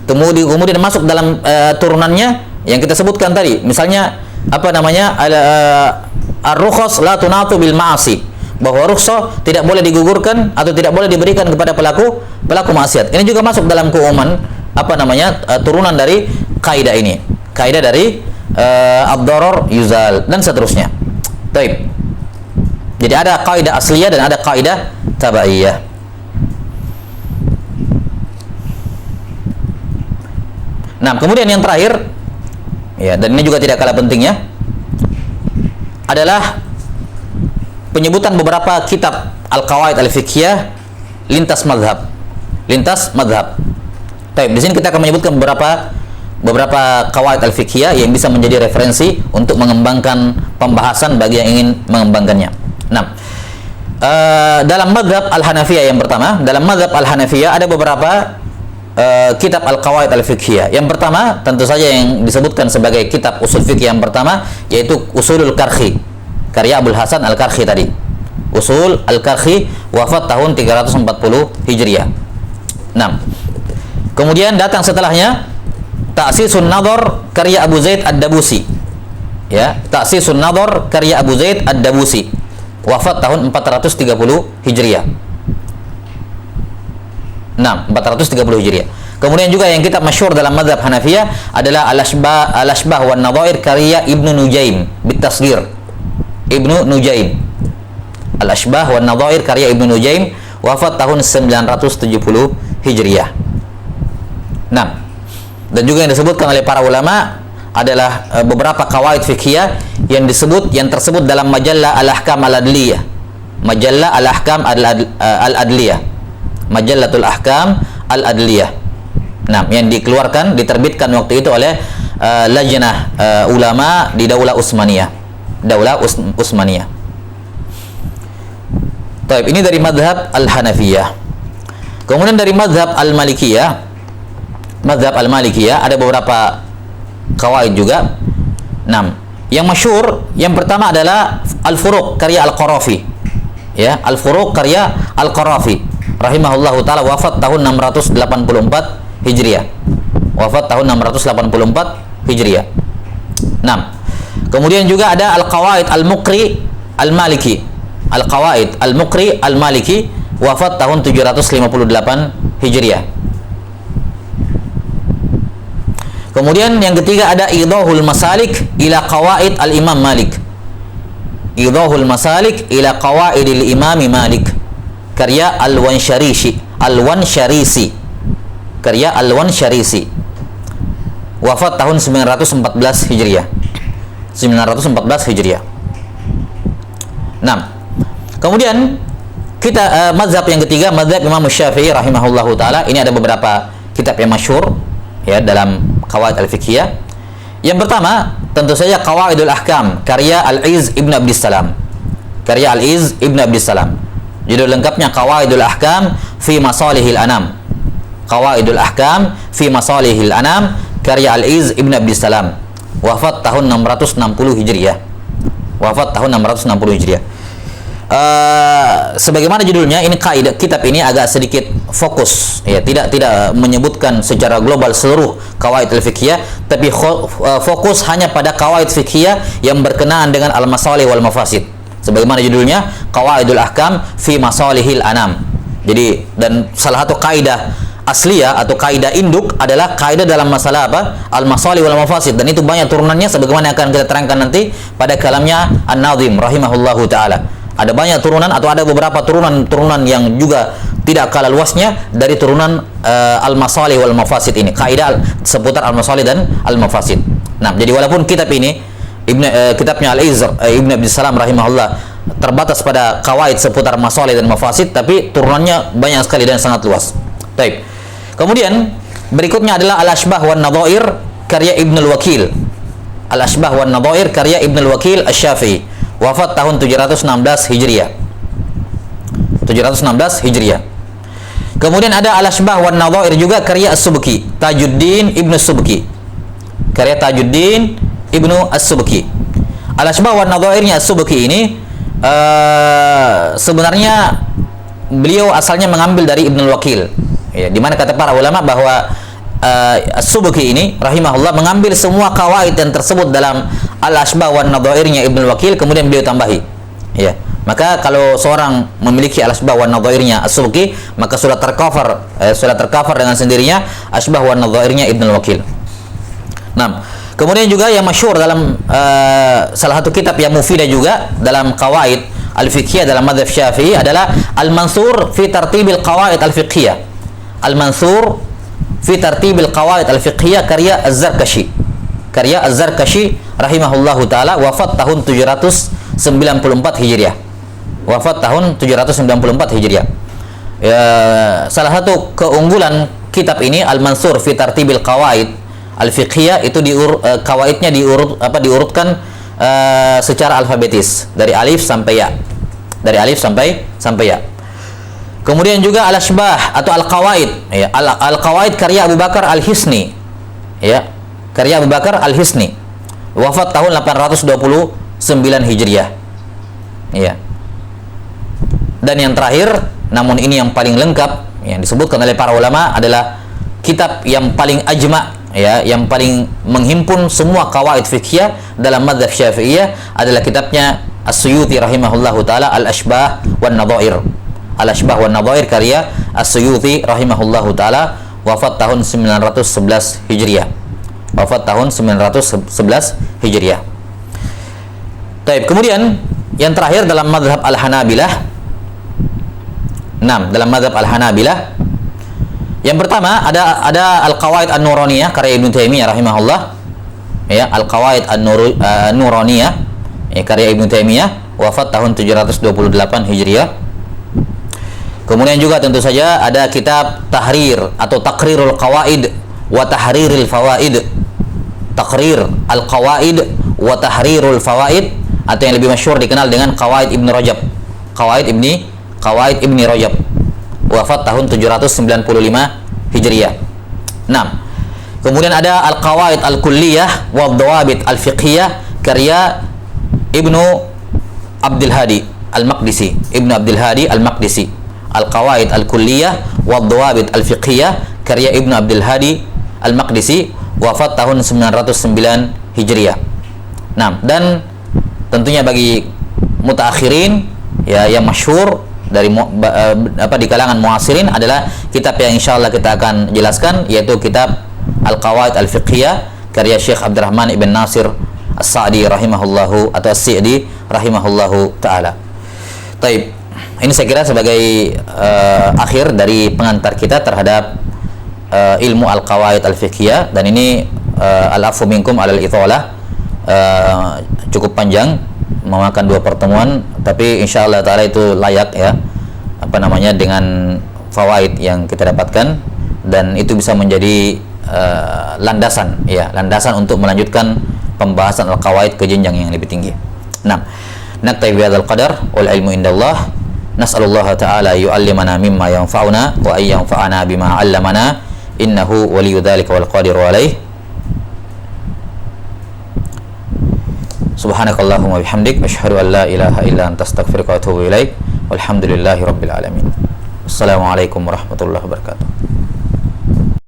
kemudian masuk dalam turunannya yang kita sebutkan tadi, misalnya apa namanya ar-rukhas la tunatu bil ma'asi, bahwa rukhsah tidak boleh digugurkan atau tidak boleh diberikan kepada pelaku maksiat. Ini juga masuk dalam keumuman apa namanya turunan dari kaidah ini, kaidah dari ad-darar yuzal dan seterusnya. Baik. Jadi ada kaidah asliyah dan ada kaidah tabaiyah. Nah, kemudian yang terakhir, ya, dan ini juga tidak kalah pentingnya, adalah penyebutan beberapa kitab al-qawaid al-fiqhiyah lintas mazhab. Lintas mazhab. Baik, di sini kita akan menyebutkan beberapa qawaid al-fiqhiyah yang bisa menjadi referensi untuk mengembangkan pembahasan bagi yang ingin mengembangkannya. Nah, dalam mazhab al-Hanafiyah yang pertama, dalam mazhab al-Hanafiyah ada beberapa kitab al-qawaid al-fiqhiyah. Yang pertama tentu saja yang disebutkan sebagai kitab usul fikih yang pertama yaitu Usulul Karkhi, karya Abul Hasan Al-Karkhi tadi. Usul Al-Karkhi wafat tahun 340 Hijriah. Nah, kemudian datang setelahnya Ta'sisun Nadhar karya Abu Zaid Ad-Dabusi. Ya, Ta'sisun Nadhar karya Abu Zaid Ad-Dabusi. Wafat tahun 430 Hijriah. 430 Hijriah. Kemudian juga yang kitab masyhur dalam mazhab Hanafiyah adalah Al-Ashbah wan Nadhair karya Ibnu Nujaim bitasghir. Ibnu Nujaim. Al-Ashbah wan Nadhair karya Ibnu Nujaim, wafat tahun 970 Hijriah. Dan juga yang disebutkan oleh para ulama adalah beberapa qawaid fiqhiyah yang tersebut dalam majallah Al-Ahkam Al-Adliyah. Majallah Al-Ahkam Al-Adliyah. Majallatul Ahkam Al-Adliyah. Nah, yang diterbitkan waktu itu oleh lajnah ulama di Daulah Utsmaniyah. Daulah Utsmaniyah. Baik, ini dari mazhab Al-Hanafiyah. Kemudian dari mazhab Al-Malikiyah. Mazhab Al-Malikiyah ada beberapa qawaid juga. Yang masyhur yang pertama adalah Al-Furuq karya Al-Qarafi. Ya, Al-Furuq karya Al-Qarafi rahimahullahu taala, wafat tahun 684 Hijriah. Wafat tahun 684 Hijriah. Kemudian juga ada Al-Qawaid Al-Muqri Al-Maliki. Al-Qawaid Al-Muqri Al-Maliki, wafat tahun 758 Hijriah. Kemudian yang ketiga ada Idhahul Masalik ila Qawaid Al-Imam Malik. Idhahul Masalik ila Qawaid Al-Imam Malik. karya Al-Wansharisi. Karya Al-Wansharisi. Wafat tahun 914 Hijriah. 914 Hijriah. Nah, kemudian kita mazhab yang ketiga, mazhab Imam Syafi'i rahimahullahu taala. Ini ada beberapa kitab yang masyhur ya dalam qawaid al-fiqhiyah. Yang pertama, tentu saja Qawaidul Ahkam karya Al-Izz Ibn Abdissalam. Karya Al-Izz Ibn Abdissalam. Judul lengkapnya Qawaidul Ahkam fi Masalihil Anam. Qawaidul Ahkam fi Masalihil Anam karya Al-Izz Ibn Abdissalam. Wafat tahun 660 Hijriah. Wafat tahun 660 Hijriah. Sebagaimana judulnya, ini kaidah kitab ini agak sedikit fokus ya, tidak menyebutkan secara global seluruh qawaid al-fiqhiyah, tapi fokus hanya pada qawaid fiqhiyah yang berkenaan dengan al-masalih wal mafasid. Sebagaimana judulnya Qawaidul Ahkam fi Masalihil Anam. Jadi, dan salah satu kaidah asliyah atau kaidah induk adalah kaidah dalam masalah apa? Al-masalih wal mafasid, dan itu banyak turunannya sebagaimana akan kita terangkan nanti pada kalamnya An-Nazim rahimahullahu taala. Ada banyak turunan atau ada beberapa turunan yang juga tidak kalah luasnya dari turunan al-masalih wal mafasid ini, kaidah seputar al-masalih dan al-mafasid. Nah, jadi walaupun kitab ini kitabnya Al-Izz Ibn Abdissalam rahimahullah terbatas pada kawaid seputar masalih dan mafasid, tapi turunannya banyak sekali dan sangat luas. Baik. Kemudian berikutnya adalah Al-Ashbah wan Nadhair karya Ibn al-Wakil. Al-Ashbah wan Nadhair karya Ibn al-Wakil Asy-Syafi'i. Wafat tahun 716 Hijriah. 716 Hijriah. Kemudian ada Al-Ashbah wan Nadhair juga karya As-Subki, Tajuddin Ibnu Subki. Karya Tajuddin Ibnu As-Subki. Al-Ashbah wan Nadhairnya As-Subki ini sebenarnya beliau asalnya mengambil dari Ibn al-Wakil. Ya, di mana kata para ulama bahwa As-Subki ini rahimahullah mengambil semua kawaid yang tersebut dalam Al-Ashbah wan Nadhairnya Ibn al-Wakil, kemudian beliau tambahi. Ya. Maka kalau seorang memiliki Al-Ashbah wan Nadhairnya As-Subki, maka sudah tercover dengan sendirinya Ashbah wan Nadhairnya Ibn al-Wakil. Nah, kemudian juga yang masyhur dalam salah satu kitab yang mufidah juga dalam qawaid al-fiqhiyah dalam mazhab Syafi'i adalah Al-Mansur fi Tartibil Qawaid al-Fiqhiyah. Al-Mansur fi Tartibil Qawaid al-Fiqhiyah karya Az-Zarkashi. Karya Az-Zarkashi rahimahullahu taala, wafat tahun 794 Hijriah. Wafat tahun 794 Hijriah. Ya, salah satu keunggulan kitab ini Al-Mansur fi Tartibil Qawaid al-Fiqhiyah itu kawaidnya diurutkan secara alfabetis dari alif sampai ya. Dari alif sampai ya. Kemudian juga Al-Ashbah atau Al-Qawaid ya, Al-Qawaid karya Abu Bakar Al-Hisni. Ya, karya Abu Bakar Al-Hisni. Wafat tahun 829 Hijriah. Ya. Dan yang terakhir, namun ini yang paling lengkap yang disebutkan oleh para ulama adalah kitab yang paling ajma ya, yang paling menghimpun semua qawaid fiqhiyah dalam mazhab Syafi'iyah adalah kitabnya As-Suyuti rahimahullahu taala, Al-Ashbah wan Nadhair. Al-Ashbah wan Nadhair karya As-Suyuti rahimahullahu taala, wafat tahun 911 Hijriah. Wafat tahun 911 Hijriah. Baik, kemudian yang terakhir dalam mazhab Al-Hanabilah. Dalam mazhab Al-Hanabilah yang pertama ada Al-Qawaid An-Nuraniyah karya Ibnu Taimiyah rahimahullah. Ya, Al-Qawaid An-Nuraniyah ya, karya Ibnu Taimiyah, wafat tahun 728 Hijriah. Kemudian juga tentu saja ada kitab Tahrir atau Taqrirul Qawaid wa Tahriril Fawaid. Taqrir Al-Qawaid wa Tahrirul Fawaid, atau yang lebih masyhur dikenal dengan Qawaid Ibn Rajab. Qawaid Ibni Rajab. Wafat tahun 795 Hijriah. Nah, kemudian ada Al-Qawaid Al-Kulliyah wa Dhawabit Al-Fiqhiyah karya Ibnu Abdul Hadi Al-Maqdisi. Ibnu Abdul Hadi Al-Maqdisi. Al-Qawaid Al-Kulliyah wa Dhawabit Al-Fiqhiyah karya Ibnu Abdul Hadi Al-Maqdisi, wafat tahun 909 Hijriah. Nah, dan tentunya bagi mutaakhirin ya yang masyhur dari di kalangan muasirin adalah kitab yang insyaallah kita akan jelaskan, yaitu kitab Al-Qawaid Al-Fiqhiyah karya Syekh Abdurrahman Ibn Nasir As-Sa'di rahimahullahu atau As-Sa'di rahimahullahu taala. Taib. Ini saya kira sebagai akhir dari pengantar kita terhadap ilmu al-qawaid al-fiqhiyah, dan ini al-afu minkum alal ithalah, cukup panjang, memakan 2 pertemuan, tapi insyaallah taala itu layak ya, apa namanya, dengan fawaid yang kita dapatkan, dan itu bisa menjadi landasan ya, landasan untuk melanjutkan pembahasan al-qawaid ke jenjang yang lebih tinggi. Nah, naktafi bihadzal qadar wal ilmu indallah. Nas'alullah ta'ala yu'allimana mimma yanfa'una wa ay yanfa'ana bima 'allamana innahu waliyyu dzalika wal qadiru alaih. Subhanakallahumma bihamdik asyhadu an la ilaha illa anta astaghfiruka wa atubu ilaik. Walhamdulillahi rabbil alamin. Assalamualaikum warahmatullahi wabarakatuh.